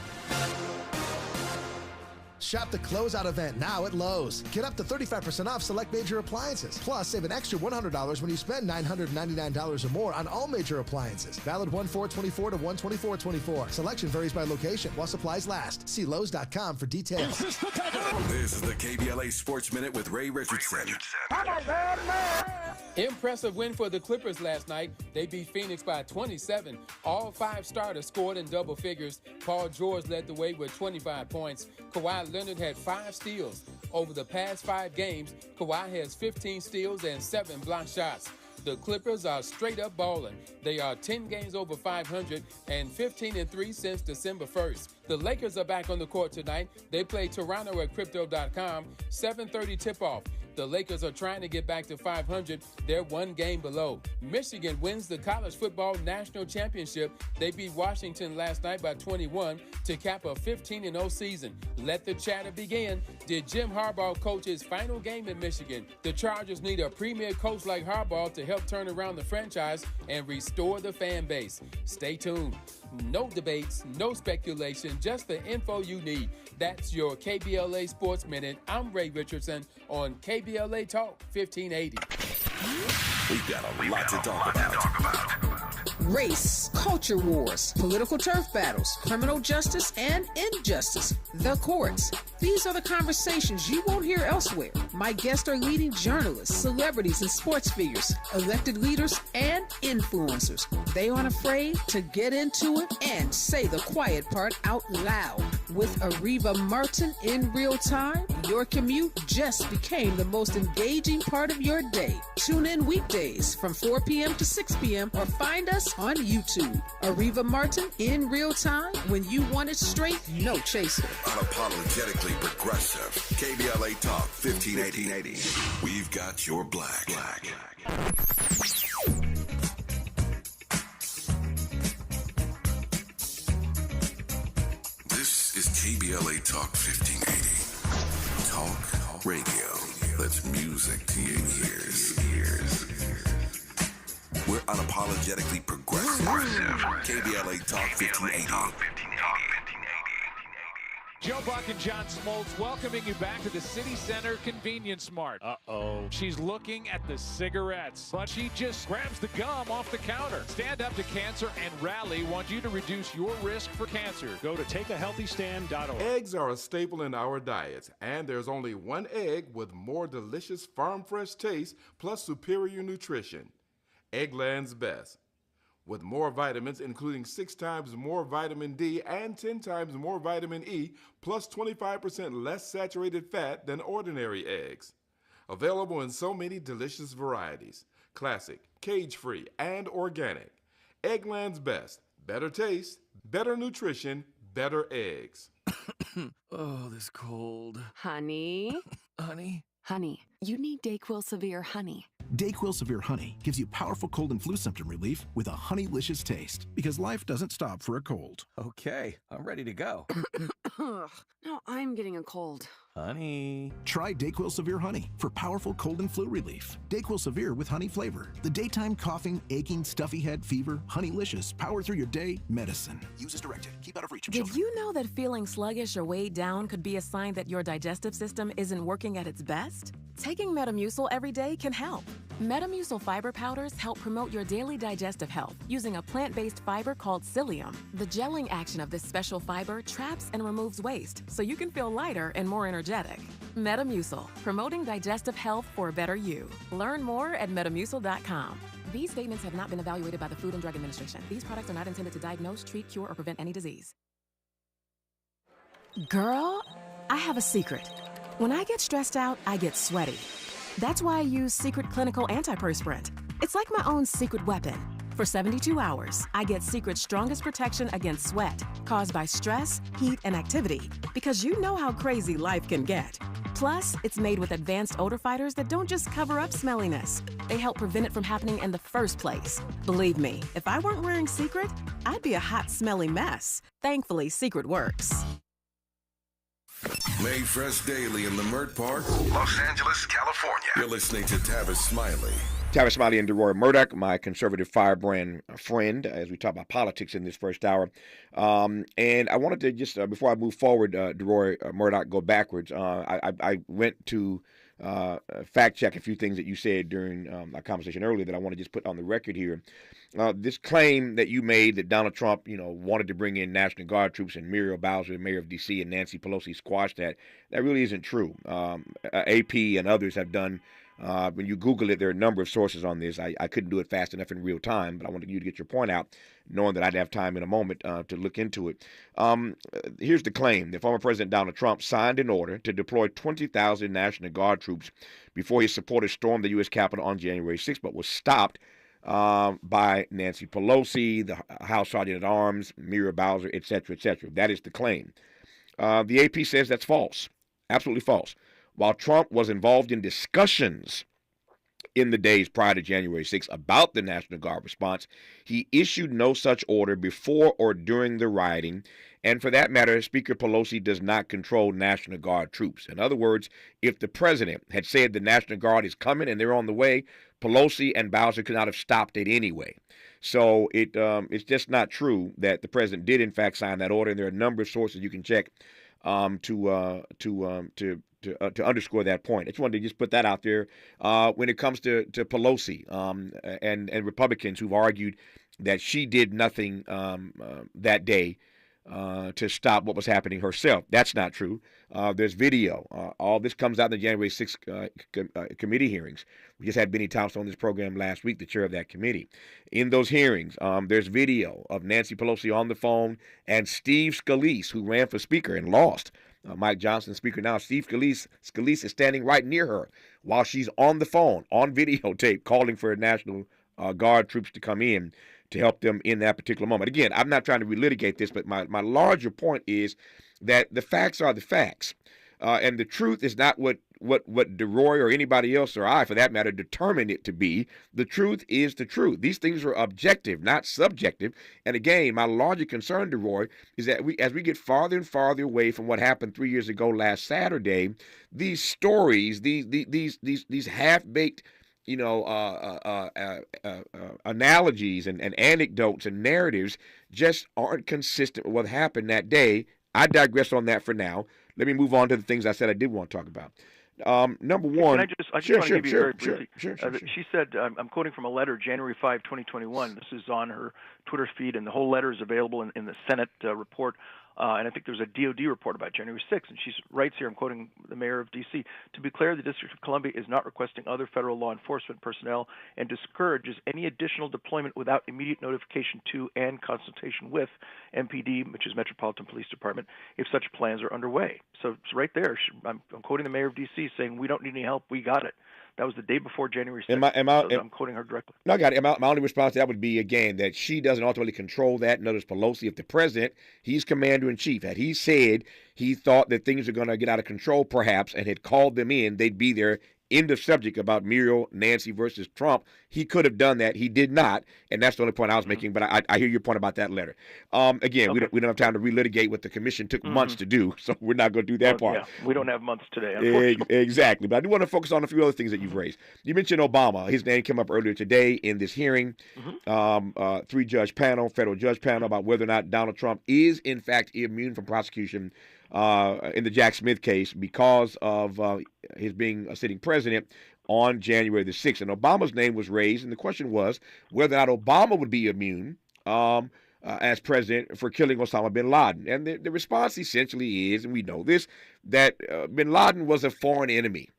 Speaker 1: Shop the closeout event now at Lowe's. Get up to 35% off select major appliances. Plus, save an extra $100 when you spend $999 or more on all major appliances. Valid 1/4/24 to 1/24/24. Selection varies by location while supplies last. See Lowe's.com for details.
Speaker 2: This is the KBLA Sports Minute with Ray Richardson.
Speaker 3: Impressive win for the Clippers last night. They beat Phoenix by 27. All 5 starters scored in double figures. Paul George led the way with 25 points. Kawhi Leonard had 5 steals. Over the past 5 games, Kawhi has 15 steals and 7 block shots. The Clippers are straight up balling. They are 10 games over 500 and 15-3 since December 1st. The Lakers are back on the court tonight. They play Toronto at Crypto.com, 7:30 tip-off. The Lakers are trying to get back to 500. They're 1 game below. Michigan wins the college football national championship. They beat Washington last night by 21 to cap a 15-0 season. Let the chatter begin. Did Jim Harbaugh coach his final game in Michigan? The Chargers need a premier coach like Harbaugh to help turn around the franchise and restore the fan base. Stay tuned. No debates, no speculation, just the info you need. That's your KBLA Sports Minute. I'm Ray Richardson on KBLA Talk 1580.
Speaker 2: We've got a lot to talk about.
Speaker 21: Race, culture wars, political turf battles, criminal justice, and injustice. The courts. These are the conversations you won't hear elsewhere. My guests are leading journalists, celebrities, and sports figures, elected leaders, and influencers. They aren't afraid to get into it and say the quiet part out loud. With Ariva Martin in real time, your commute just became the most engaging part of your day. Tune in weekdays from 4 p.m. to 6 p.m. or find us on YouTube. Ariva Martin in real time, when you want it straight, no chaser.
Speaker 2: Unapologetically progressive. KBLA Talk 1580. We've got your black. This is KBLA Talk 1580. Talk radio. That's music to your ears. We're unapologetically progressive. KBLA Talk 1580.
Speaker 22: Joe Buck and John Smoltz welcoming you back to the City Center Convenience Mart. Uh-oh. She's looking at the cigarettes, but she just grabs the gum off the counter. Stand Up to Cancer and Rally want you to reduce your risk for cancer. Go to takeahealthystand.org.
Speaker 23: Eggs are a staple in our diets, and there's only one egg with more delicious farm fresh taste plus superior nutrition. Eggland's Best. With more vitamins, including 6 times more vitamin D and 10 times more vitamin E, plus 25% less saturated fat than ordinary eggs. Available in so many delicious varieties. Classic, cage-free, and organic. Eggland's Best. Better taste, better nutrition, better eggs.
Speaker 24: Oh, this cold.
Speaker 25: Honey?
Speaker 24: Honey?
Speaker 25: Honey,
Speaker 7: you need DayQuil Severe Honey.
Speaker 8: DayQuil Severe Honey gives you powerful cold and flu symptom relief with a honeylicious taste, because life doesn't stop for a cold.
Speaker 9: Okay, I'm ready to go.
Speaker 7: Now I'm getting a cold.
Speaker 9: Honey.
Speaker 8: Try DayQuil Severe Honey for powerful cold and flu relief. DayQuil Severe with honey flavor. The daytime coughing, aching, stuffy head, fever, honeylicious, power through your day medicine. Use as directed. Keep out of reach of
Speaker 24: Did
Speaker 8: children.
Speaker 24: you know that feeling sluggish or weighed down could be a sign that your digestive system isn't working at its best? Taking Metamucil every day can help. Metamucil fiber powders help promote your daily digestive health using a plant-based fiber called psyllium. The gelling action of this special fiber traps and removes waste, so you can feel lighter and more energetic. Metamucil, promoting digestive health for a better you. Learn more at metamucil.com. These statements have not been evaluated by the Food and Drug Administration. These products are not intended to diagnose, treat, cure, or prevent any disease. Girl, I have a secret. When I get stressed out, I get sweaty. That's why I use Secret Clinical Antiperspirant. It's like my own secret weapon. For 72 hours, I get Secret's strongest protection against sweat caused by stress, heat, and activity, because you know how crazy life can get. Plus, it's made with advanced odor fighters that don't just cover up smelliness. They help prevent it from happening in the first place. Believe me, if I weren't wearing Secret, I'd be a hot, smelly mess. Thankfully, Secret works.
Speaker 2: Made fresh daily in Leimert Park, Los Angeles, California. You're listening to Tavis Smiley.
Speaker 5: Tavis Smiley and DeRoy Murdoch, my conservative firebrand friend, as we talk about politics in this first hour. And I wanted to just, before I move forward, DeRoy Murdoch, go backwards. I went to fact check a few things that you said during our conversation earlier that I want to just put on the record here. This claim that you made that Donald Trump, wanted to bring in National Guard troops, and Muriel Bowser, mayor of D.C., and Nancy Pelosi squashed that really isn't true. AP and others have done. When you Google it, there are a number of sources on this. I couldn't do it fast enough in real time, but I wanted you to get your point out, knowing that I'd have time in a moment to look into it. Here's the claim. The former President Donald Trump signed an order to deploy 20,000 National Guard troops before his supporters stormed the U.S. Capitol on January 6th, but was stopped by Nancy Pelosi, the House Sergeant at Arms, Muriel Bowser, et cetera, et cetera. That is the claim. The AP says that's false, absolutely false. While Trump was involved in discussions in the days prior to January 6th about the National Guard response, he issued no such order before or during the rioting. And for that matter, Speaker Pelosi does not control National Guard troops. In other words, if the president had said the National Guard is coming and they're on the way, Pelosi and Bowser could not have stopped it anyway. So it's just not true that the president did in fact sign that order. And there are a number of sources you can check to underscore that point. I just wanted to just put that out there. When it comes to Pelosi and Republicans who've argued that she did nothing that day to stop what was happening herself. That's not true. There's video. All this comes out in the January 6th committee hearings. We just had Benny Thompson on this program last week, the chair of that committee. In those hearings, there's video of Nancy Pelosi on the phone and Steve Scalise, who ran for speaker and lost. Mike Johnson, speaker now. Steve Scalise is standing right near her while she's on the phone, on videotape, calling for National Guard troops to come in to help them in that particular moment. Again, I'm not trying to relitigate this, but my larger point is that the facts are the facts. And the truth is not what DeRoy or anybody else, or I, for that matter, determined it to be. The truth is the truth. These things are objective, not subjective. And again, my larger concern, DeRoy, is that as we get farther and farther away from what happened 3 years ago last Saturday, these stories, these half-baked analogies and anecdotes and narratives just aren't consistent with what happened that day. I digress on that for now. Let me move on to the things I said I did want to talk about. Number one.
Speaker 6: Can I just want to give you very briefly.
Speaker 5: Sure.
Speaker 6: She said, I'm quoting from a letter, January 5, 2021. This is on her Twitter feed, and the whole letter is available in the Senate report. And I think there's a DOD report about January 6th, and she writes here, I'm quoting the mayor of D.C., to be clear, the District of Columbia is not requesting other federal law enforcement personnel and discourages any additional deployment without immediate notification to and consultation with MPD, which is Metropolitan Police Department, if such plans are underway. So it's right there. I'm quoting the mayor of D.C. saying, we don't need any help, we got it. That was the day before January 6th. I'm quoting her directly.
Speaker 5: No, I got it. My only response to that would be, again, that she doesn't ultimately control that. Notice Pelosi, if the president, he's commander-in-chief, had he said he thought that things are going to get out of control, perhaps, and had called them in, they'd be there End of subject about Muriel, Nancy versus Trump. He could have done that. He did not, and that's the only point I was making. But I hear your point about that letter. Again,
Speaker 6: Okay.
Speaker 5: we don't have time to relitigate what the commission took months to do, so we're not going to do that part.
Speaker 6: Yeah, we don't have months today, unfortunately.
Speaker 5: Exactly. But I do want to focus on a few other things that you've raised. You mentioned Obama. His name came up earlier today in this hearing, three-judge panel, federal judge panel, about whether or not Donald Trump is, in fact, immune from prosecution in the Jack Smith case because of his being a sitting president on January the 6th. And Obama's name was raised, and the question was whether or not Obama would be immune as president for killing Osama bin Laden. And the response essentially is, and we know this, that bin Laden was a foreign enemy.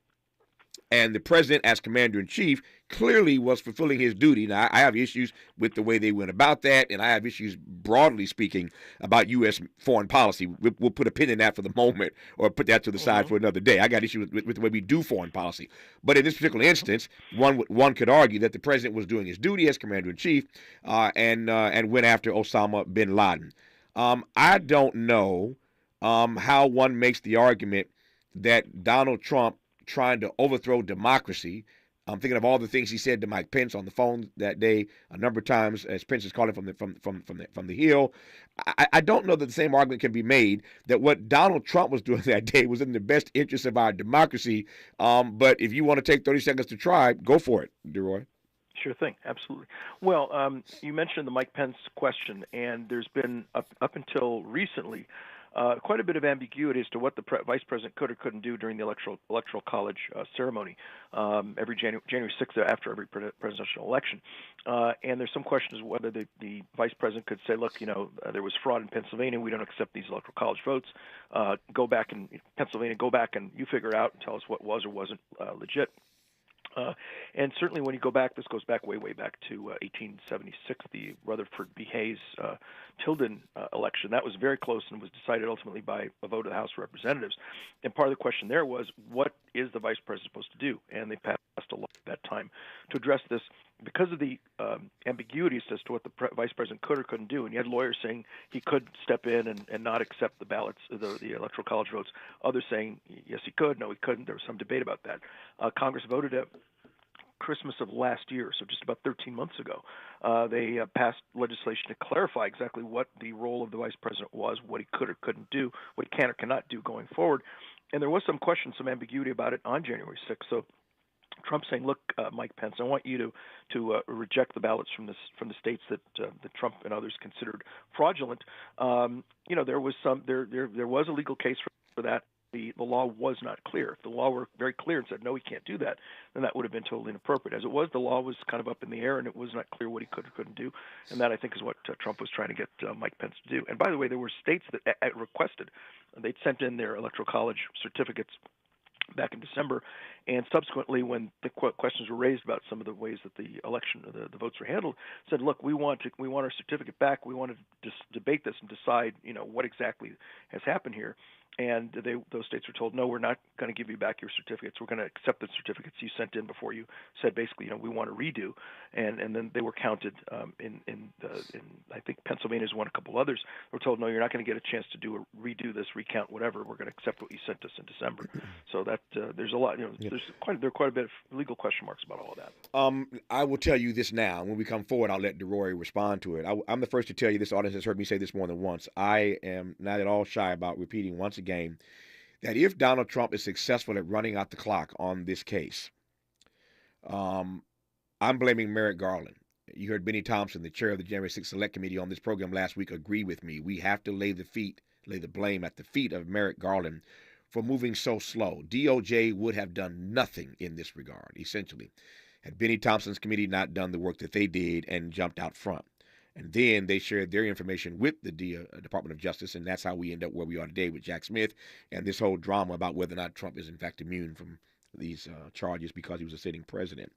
Speaker 5: And the president, as commander-in-chief, clearly was fulfilling his duty. Now, I have issues with the way they went about that, and I have issues, broadly speaking, about U.S. foreign policy. We'll put a pin in that for the moment, or put that to the side for another day. I got issues with the way we do foreign policy. But in this particular instance, one could argue that the president was doing his duty as commander-in-chief and went after Osama bin Laden. I don't know how one makes the argument that Donald Trump trying to overthrow democracy. I'm thinking of all the things he said to Mike Pence on the phone that day a number of times, as Pence is calling from the Hill. I don't know that the same argument can be made that what Donald Trump was doing that day was in the best interest of our democracy. But if you want to take 30 seconds to try, go for it, DeRoy.
Speaker 6: Sure thing, absolutely. Well, you mentioned the Mike Pence question, and there's been up until recently quite a bit of ambiguity as to what the vice president could or couldn't do during the electoral college ceremony every January 6th after every presidential election. And there's some questions whether the vice president could say, look, there was fraud in Pennsylvania. We don't accept these electoral college votes. Go back in Pennsylvania, go back and you figure it out and tell us what was or wasn't legit. And certainly when you go back, this goes back way back to 1876, the Rutherford B. Hayes Tilden election. That was very close and was decided ultimately by a vote of the House of Representatives. And part of the question there was, what is the vice president supposed to do? And they passed a law at that time to address this because of the ambiguities as to what the vice president could or couldn't do. And you had lawyers saying he could step in and not accept the ballots, the electoral college votes. Others saying, yes, he could, no, he couldn't. There was some debate about that. Congress voted at Christmas of last year, so just about 13 months ago, they passed legislation to clarify exactly what the role of the vice president was, what he could or couldn't do, what he can or cannot do going forward. And there was some question, some ambiguity about it on January 6th. So Trump saying, look, Mike Pence, I want you to reject the ballots from the states that Trump and others considered fraudulent. There was a legal case for that. The law was not clear. If the law were very clear and said, no, he can't do that, then that would have been totally inappropriate. As it was, the law was kind of up in the air, and it was not clear what he could or couldn't do. And that, I think, is what Trump was trying to get Mike Pence to do. And by the way, there were states that requested. They'd sent in their electoral college certificates back in December, and subsequently, when the questions were raised about some of the ways that the election, the votes were handled, said, "Look, we want our certificate back. We want to debate this and decide, what exactly has happened here." And those states were told, "No, we're not going to give you back your certificates. We're going to accept the certificates you sent in before you said basically, we want to redo." And then they were counted in I think Pennsylvania is one, a couple others. Were told, "No, you're not going to get a chance to redo this, recount, whatever. We're going to accept what you sent us in December." So that there's a lot, there are quite a bit of legal question marks about all of that.
Speaker 5: I will tell you this now. When we come forward, I'll let DeRoy respond to it. I'm the first to tell you, this audience has heard me say this more than once. I am not at all shy about repeating once again that if Donald Trump is successful at running out the clock on this case, I'm blaming Merrick Garland. You heard Benny Thompson, the chair of the January 6th Select Committee on this program last week, agree with me. We have to lay the blame at the feet of Merrick Garland for moving so slow. DOJ would have done nothing in this regard, essentially, had Benny Thompson's committee not done the work that they did and jumped out front. And then they shared their information with the Department of Justice, and that's how we end up where we are today with Jack Smith and this whole drama about whether or not Trump is in fact immune from these charges because he was a sitting president.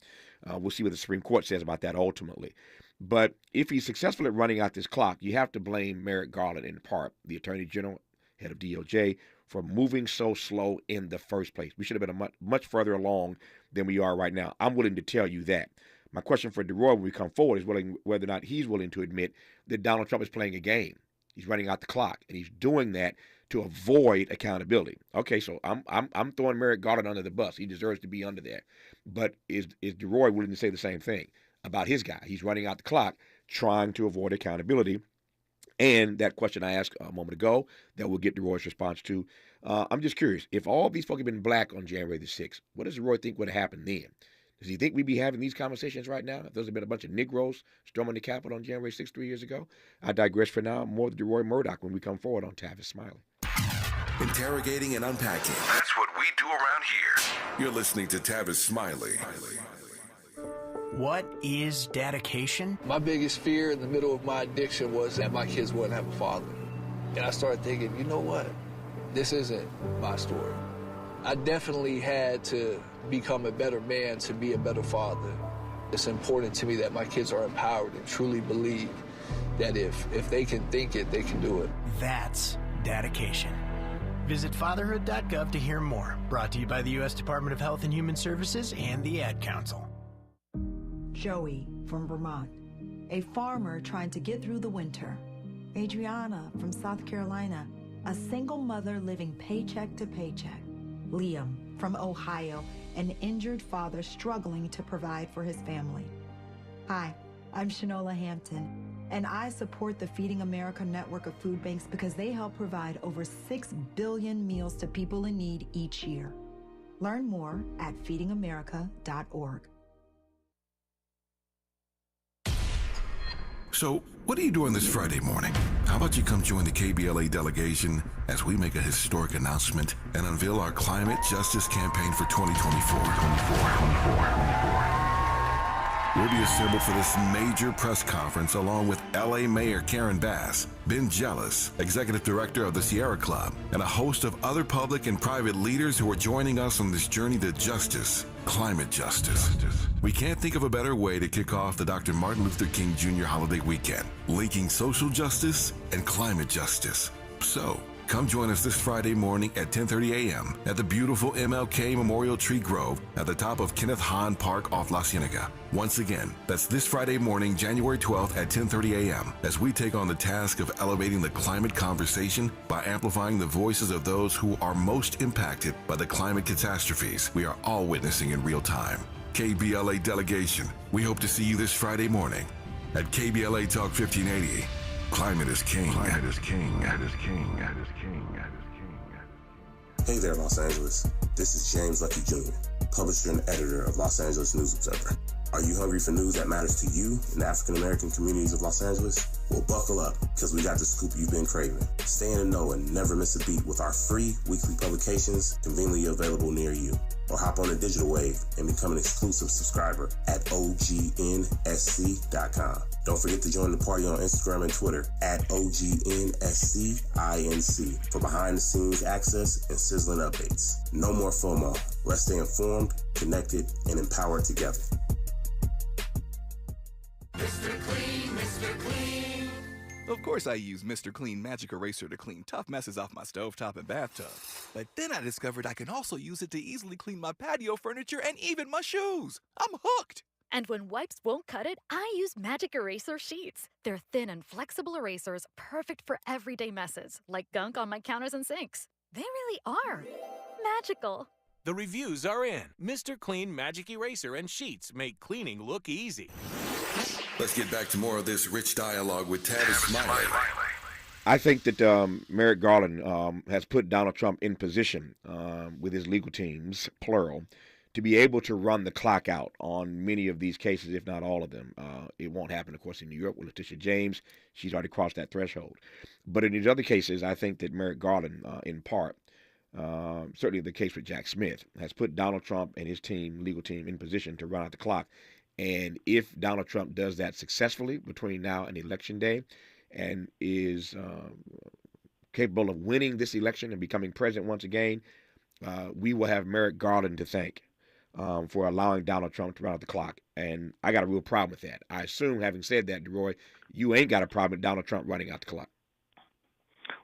Speaker 5: We'll see what the Supreme Court says about that ultimately. But if he's successful at running out this clock, you have to blame Merrick Garland in part, the Attorney General, head of DOJ, for moving so slow in the first place. We should have been much further along than we are right now. I'm willing to tell you that. My question for DeRoy when we come forward is whether or not he's willing to admit that Donald Trump is playing a game. He's running out the clock, and he's doing that to avoid accountability. Okay, so I'm throwing Merrick Garland under the bus. He deserves to be under there. But is DeRoy willing to say the same thing about his guy? He's running out the clock, trying to avoid accountability. And that question I asked a moment ago that we'll get DeRoy's response to. I'm just curious, if all these folk had been black on January the 6th, what does DeRoy think would have happened then? Does he think we'd be having these conversations right now if those had been a bunch of Negroes storming the Capitol on January 6th 3 years ago? I digress for now. More with DeRoy Murdoch when we come forward on Tavis Smiley.
Speaker 2: Interrogating and unpacking. That's what we do around here. You're listening to Tavis Smiley.
Speaker 10: What is dedication?
Speaker 11: My biggest fear in the middle of my addiction was that my kids wouldn't have a father. And I started thinking, you know what? This isn't my story. I definitely had to become a better man to be a better father. It's important to me that my kids are empowered and truly believe that if they can think it, they can do it.
Speaker 10: That's dedication. Visit fatherhood.gov to hear more. Brought to you by the U.S. Department of Health and Human Services and the Ad Council.
Speaker 12: Joey from Vermont, a farmer trying to get through the winter. Adriana from South Carolina, a single mother living paycheck to paycheck. Liam from Ohio, an injured father struggling to provide for his family. Hi, I'm Shanola Hampton, and I support the Feeding America network of food banks because they help provide over 6 billion meals to people in need each year. Learn more at feedingamerica.org.
Speaker 2: So, what are you doing this Friday morning? How about you come join the KBLA delegation as we make a historic announcement and unveil our climate justice campaign for 2024. We'll be assembled for this major press conference along with LA Mayor Karen Bass, Ben Jealous, Executive Director of the Sierra Club, and a host of other public and private leaders who are joining us on this journey to justice, climate justice. We can't think of a better way to kick off the Dr. Martin Luther King Jr. holiday weekend, linking social justice and climate justice. So, come join us this Friday morning at 10:30 a.m. at the beautiful MLK Memorial Tree Grove at the top of Kenneth Hahn Park off La Cienega. Once again, that's this Friday morning, January 12th at 10:30 a.m. as we take on the task of elevating the climate conversation by amplifying the voices of those who are most impacted by the climate catastrophes we are all witnessing in real time. KBLA delegation, we hope to see you this Friday morning at KBLA Talk 1580. Climate is king. Climate is king. Climate is king. Climate is king. Climate is king.
Speaker 13: Hey there, Los Angeles. This is James Lucky Jr., publisher and editor of Los Angeles News Observer. Are you hungry for news that matters to you in the African American communities of Los Angeles? Well, buckle up, because we got the scoop you've been craving. Stay in the know and never miss a beat with our free weekly publications conveniently available near you. Or hop on the digital wave and become an exclusive subscriber at OGNSC.com. Don't forget to join the party on Instagram and Twitter at OGNSCINC for behind-the-scenes access and sizzling updates. No more FOMO. Let's stay informed, connected, and empowered together.
Speaker 25: Mr. Clean, Mr. Clean. Of course I use Mr. Clean Magic Eraser to clean tough messes off my stovetop and bathtub. But then I discovered I can also use it to easily clean my patio furniture and even my shoes. I'm hooked.
Speaker 26: And when wipes won't cut it, I use Magic Eraser Sheets. They're thin and flexible erasers, perfect for everyday messes, like gunk on my counters and sinks. They really are magical.
Speaker 27: The reviews are in. Mr. Clean Magic Eraser and Sheets make cleaning look easy.
Speaker 2: Let's get back to more of this rich dialogue with Tavis Smiley.
Speaker 5: I think that Merrick Garland has put Donald Trump in position with his legal teams, plural, to be able to run the clock out on many of these cases, if not all of them. It won't happen, of course, in New York with Letitia James. She's already crossed that threshold. But in these other cases, I think that Merrick Garland, in part, certainly the case with Jack Smith, has put Donald Trump and his team, legal team, in position to run out the clock. And if Donald Trump does that successfully between now and Election Day and is capable of winning this election and becoming president once again, we will have Merrick Garland to thank for allowing Donald Trump to run out the clock. And I got a real problem with that. I assume, having said that, DeRoy, you ain't got a problem with Donald Trump running out the clock.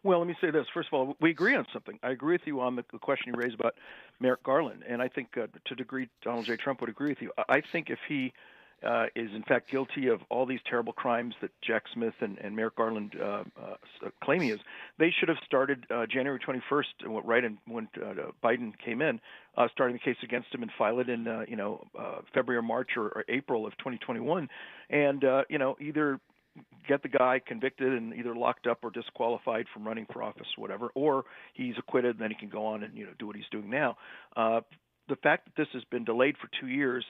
Speaker 6: Well, let me say this. First of all, we agree on something. I agree with you on the question you raised about Merrick Garland, and I think to a degree Donald J. Trump would agree with you. I think if he is in fact guilty of all these terrible crimes that Jack Smith and Merrick Garland claim he is, they should have started January 21st, right when Biden came in, starting the case against him and file it in February or March or April of 2021, and either get the guy convicted and either locked up or disqualified from running for office or whatever, or he's acquitted and then he can go on and do what he's doing now. The fact that this has been delayed for 2 years,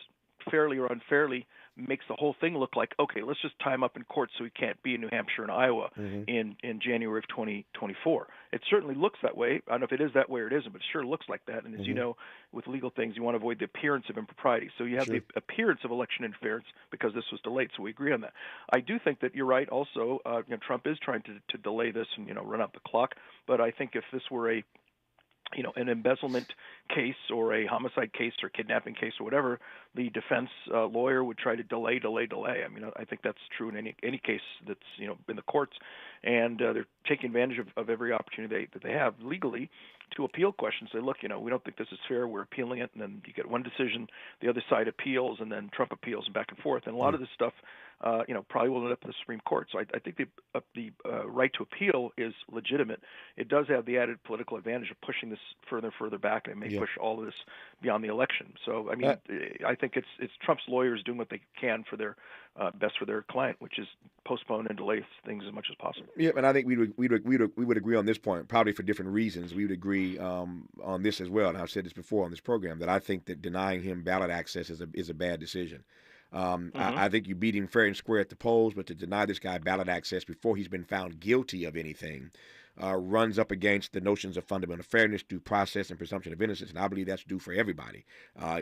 Speaker 6: fairly or unfairly, makes the whole thing look like, okay, let's just tie him up in court so he can't be in New Hampshire and Iowa in January of 2024. It certainly looks that way. I don't know if it is that way or it isn't, but it sure looks like that. And as you know, with legal things, you want to avoid the appearance of impropriety. So you have the appearance of election interference because this was delayed, so we agree on that. I do think that you're right also. Trump is trying to delay this and, run out the clock. But I think if this were an embezzlement case or a homicide case or kidnapping case or whatever, the defense lawyer would try to delay. I mean, I think that's true in any case that's in the courts, and they're taking advantage of every opportunity that they have legally to appeal questions. Say, look, we don't think this is fair. We're appealing it, and then you get one decision, the other side appeals, and then Trump appeals, and back and forth. And a lot of this stuff, probably will end up in the Supreme Court. So I think the right to appeal is legitimate. It does have the added political advantage of pushing this further and further back, and it may push all of this beyond the election. So I mean, I think it's Trump's lawyers doing what they can for their best for their client, which is postpone and delay things as much as possible.
Speaker 5: Yeah, and I think we would agree on this point, probably for different reasons. We would agree on this as well, and I've said this before on this program, that I think that denying him ballot access is a bad decision. I think you beat him fair and square at the polls, but to deny this guy ballot access before he's been found guilty of anything runs up against the notions of fundamental fairness, due process, and presumption of innocence, and I believe that's due for everybody.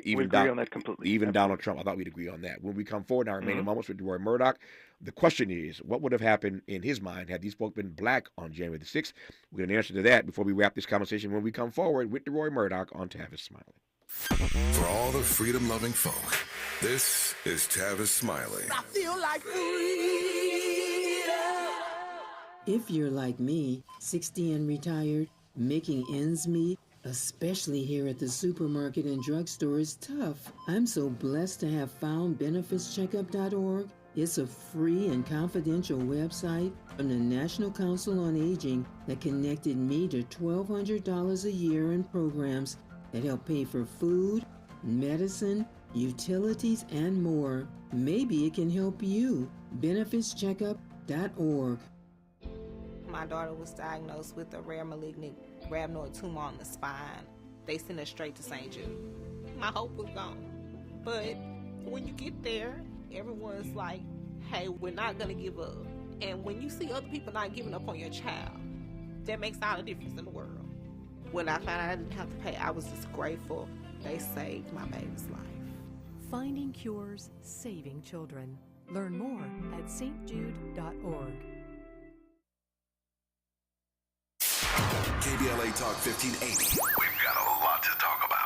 Speaker 6: We agree on that completely.
Speaker 5: Even Donald Trump, I thought we'd agree on that. When we come forward in our remaining moments with Roy Murdoch, the question is, what would have happened in his mind had these folks been black on January the 6th? We're going to answer to that before we wrap this conversation when we come forward with Roy Murdoch on Tavis Smiley.
Speaker 2: For all the freedom-loving folk, this is Tavis Smiley.
Speaker 4: I feel like
Speaker 14: If you're like me, 60 and retired, making ends meet, especially here at the supermarket and drugstore, is tough. I'm so blessed to have found BenefitsCheckup.org. It's a free and confidential website from the National Council on Aging that connected me to $1,200 a year in programs that help pay for food, medicine, utilities, and more. Maybe it can help you. BenefitsCheckup.org.
Speaker 15: My daughter was diagnosed with a rare malignant rhabdoid tumor on the spine. They sent her straight to St. Jude. My hope was gone. But when you get there, everyone's like, hey, we're not going to give up. And when you see other people not giving up on your child, that makes all the difference in the world. When I found out I didn't have to pay, I was just grateful. They saved my baby's life.
Speaker 16: Finding cures, saving children. Learn more at stjude.org.
Speaker 2: KBLA Talk 1580. We've got a lot to talk about.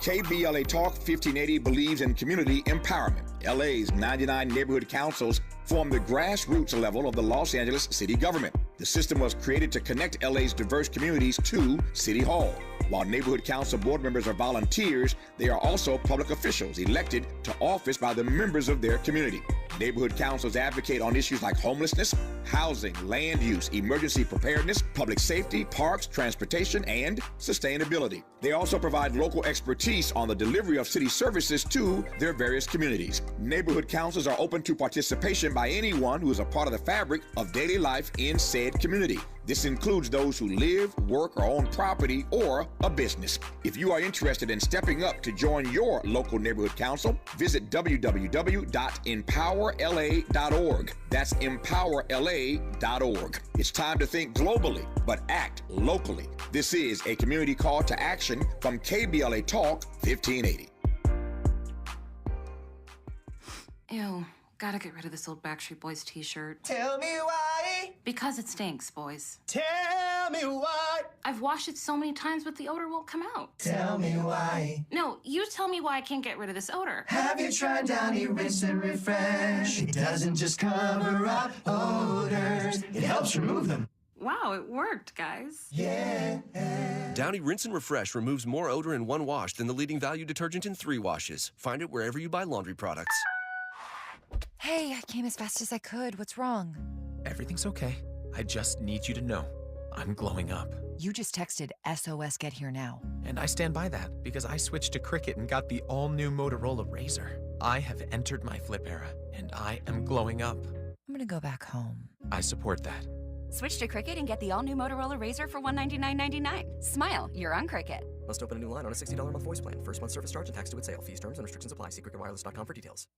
Speaker 5: KBLA Talk 1580 believes in community empowerment. LA's 99 neighborhood councils form the grassroots level of the Los Angeles city government. The system was created to connect LA's diverse communities to City Hall. While neighborhood council board members are volunteers, they are also public officials elected to office by the members of their community. Neighborhood councils advocate on issues like homelessness, housing, land use, emergency preparedness, public safety, parks, transportation, and sustainability. They also provide local expertise on the delivery of city services to their various communities. Neighborhood councils are open to participation by anyone who is a part of the fabric of daily life in said community. This includes those who live, work, or own property or a business. If you are interested in stepping up to join your local neighborhood council, visit www.empowerla.org. That's empowerla.org. It's time to think globally, but act locally. This is a community call to action from KBLA Talk 1580.
Speaker 17: Ew. Gotta get rid of this old Backstreet Boys t-shirt.
Speaker 4: Tell me why.
Speaker 17: Because it stinks, boys.
Speaker 4: Tell me why.
Speaker 17: I've washed it so many times, but the odor won't come out.
Speaker 4: Tell me why.
Speaker 17: No, you tell me why I can't get rid of this odor.
Speaker 4: Have you tried Downy Rinse and Refresh? It doesn't just cover up odors, it helps remove them.
Speaker 17: Wow, it worked, guys.
Speaker 4: Yeah.
Speaker 18: Downy Rinse and Refresh removes more odor in one wash than the leading value detergent in 3 washes. Find it wherever you buy laundry products.
Speaker 1: Hey, I came as fast as I could. What's wrong?
Speaker 9: Everything's okay. I just need you to know I'm glowing up.
Speaker 1: You just texted SOS Get Here Now.
Speaker 9: And I stand by that because I switched to Cricket and got the all-new Motorola Razr. I have entered my flip era, and I am glowing up.
Speaker 1: I'm gonna go back home.
Speaker 9: I support that.
Speaker 3: Switch to Cricket and get the all-new Motorola Razr for $199.99. Smile, you're on Cricket.
Speaker 19: Must open a new line on a $60 a month voice plan. First month service charge and tax to its sale. Fees, terms, and restrictions apply. See cricketwireless.com for details.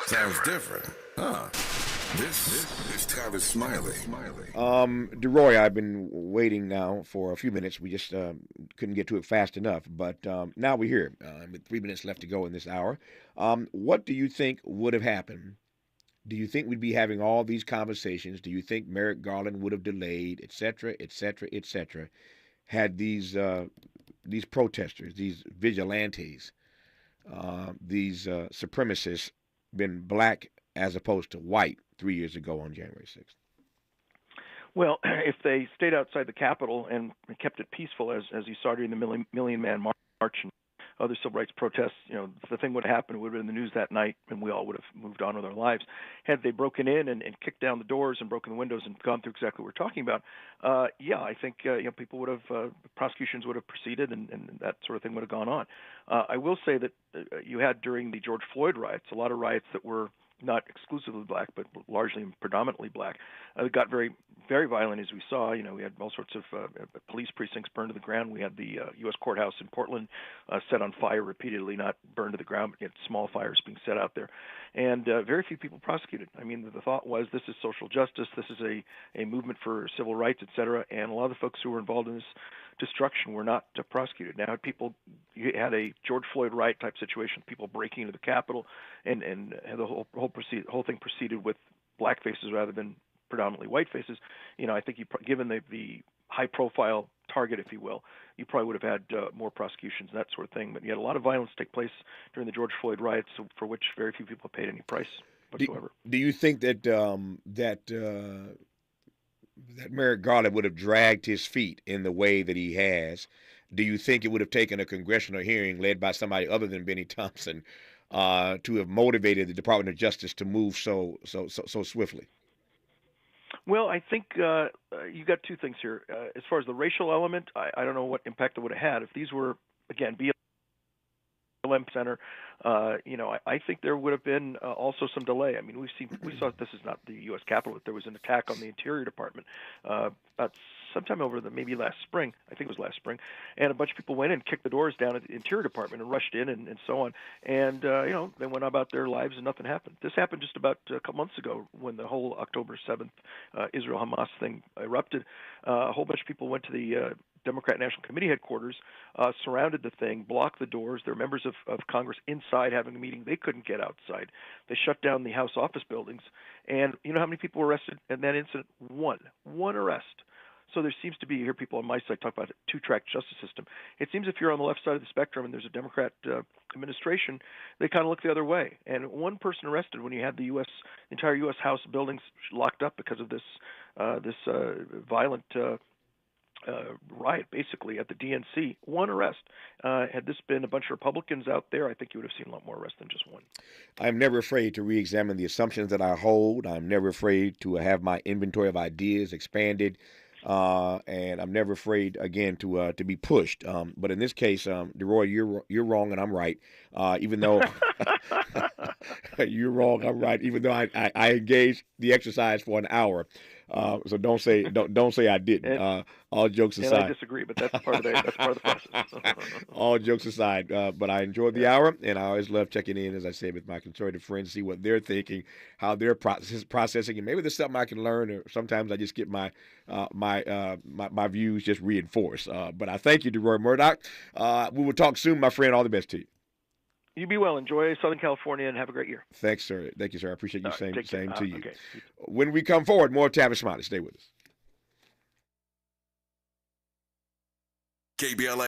Speaker 2: Sounds different, huh? This is Tavis Smiley.
Speaker 5: DeRoy, I've been waiting now for a few minutes. We just couldn't get to it fast enough. But now we're here. With 3 minutes left to go in this hour. What do you think would have happened? Do you think we'd be having all these conversations? Do you think Merrick Garland would have delayed, et cetera, et cetera, et cetera, had these protesters, these vigilantes, these supremacists been black as opposed to white 3 years ago on January 6th?
Speaker 6: Well, if they stayed outside the Capitol and kept it peaceful, as you saw during the Million Man March and other civil rights protests, the thing would have happened. It would have been in the news that night, and we all would have moved on with our lives. Had they broken in and kicked down the doors and broken the windows and gone through exactly what we're talking about, I think people would have, prosecutions would have proceeded, and that sort of thing would have gone on. I will say that you had during the George Floyd riots a lot of riots that were not exclusively black, but largely and predominantly black. It got very, very violent, as we saw. We had all sorts of police precincts burned to the ground. We had the U.S. courthouse in Portland set on fire repeatedly, not burned to the ground, but yet small fires being set out there. And very few people prosecuted. I mean, the thought was this is social justice, this is a movement for civil rights, et cetera, and a lot of the folks who were involved in this destruction were not prosecuted. Now, you had a George Floyd riot type situation, people breaking into the Capitol, and the whole thing proceeded with black faces rather than predominantly white faces. I think given the high profile target, if you will, you probably would have had more prosecutions and that sort of thing. But you had a lot of violence take place during the George Floyd riots, for which very few people paid any price whatsoever.
Speaker 5: Do you think that that Merrick Garland would have dragged his feet in the way that he has? Do you think it would have taken a congressional hearing led by somebody other than Benny Thompson to have motivated the Department of Justice to move so swiftly?
Speaker 6: Well, I think you got two things here. As far as the racial element, I don't know what impact it would have had. If these were, again, BLM Center, I think there would have been also some delay. I mean, we saw this is not the U.S. Capitol, but there was an attack on the Interior Department about sometime over maybe last spring. I think it was last spring, and a bunch of people went in and kicked the doors down at the Interior Department and rushed in and so on. And they went about their lives and nothing happened. This happened just about a couple months ago when the whole October 7th Israel-Hamas thing erupted. A whole bunch of people went to the Democrat National Committee headquarters, surrounded the thing, blocked the doors. There were members of Congress inside having a meeting. They couldn't get outside. They shut down the House office buildings. And you know how many people were arrested in that incident? One arrest. So there seems to be, you hear people on my side talk about a two-track justice system. It seems if you're on the left side of the spectrum and there's a Democrat administration, they kind of look the other way. And one person arrested when you had the entire U.S. House buildings locked up because of this violent riot, basically, at the DNC. One arrest. Had this been a bunch of Republicans out there, I think you would have seen a lot more arrests than just one.
Speaker 5: I'm never afraid to re-examine the assumptions that I hold. I'm never afraid to have my inventory of ideas expanded. And I'm never afraid, again, to be pushed. But in this case, DeRoy, you're wrong and I'm right. Even though you're wrong, I'm right. Even though I engaged the exercise for an hour. So don't say I didn't. All jokes aside.
Speaker 6: And I disagree, but that's part of the process.
Speaker 5: All jokes aside, but I enjoyed the hour, and I always love checking in, as I said, with my conservative friends, see what they're thinking, how they're processing, and maybe there's something I can learn, or sometimes I just get my views just reinforced. But I thank you, DeRoy Murdoch. We will talk soon, my friend. All the best to you.
Speaker 6: You be well. Enjoy Southern California and have a great year.
Speaker 5: Thanks, sir. Thank you, sir. I appreciate you. Same to you.
Speaker 6: Okay.
Speaker 5: When we come forward, more Tavis Smiley. Stay with us.
Speaker 2: KBLA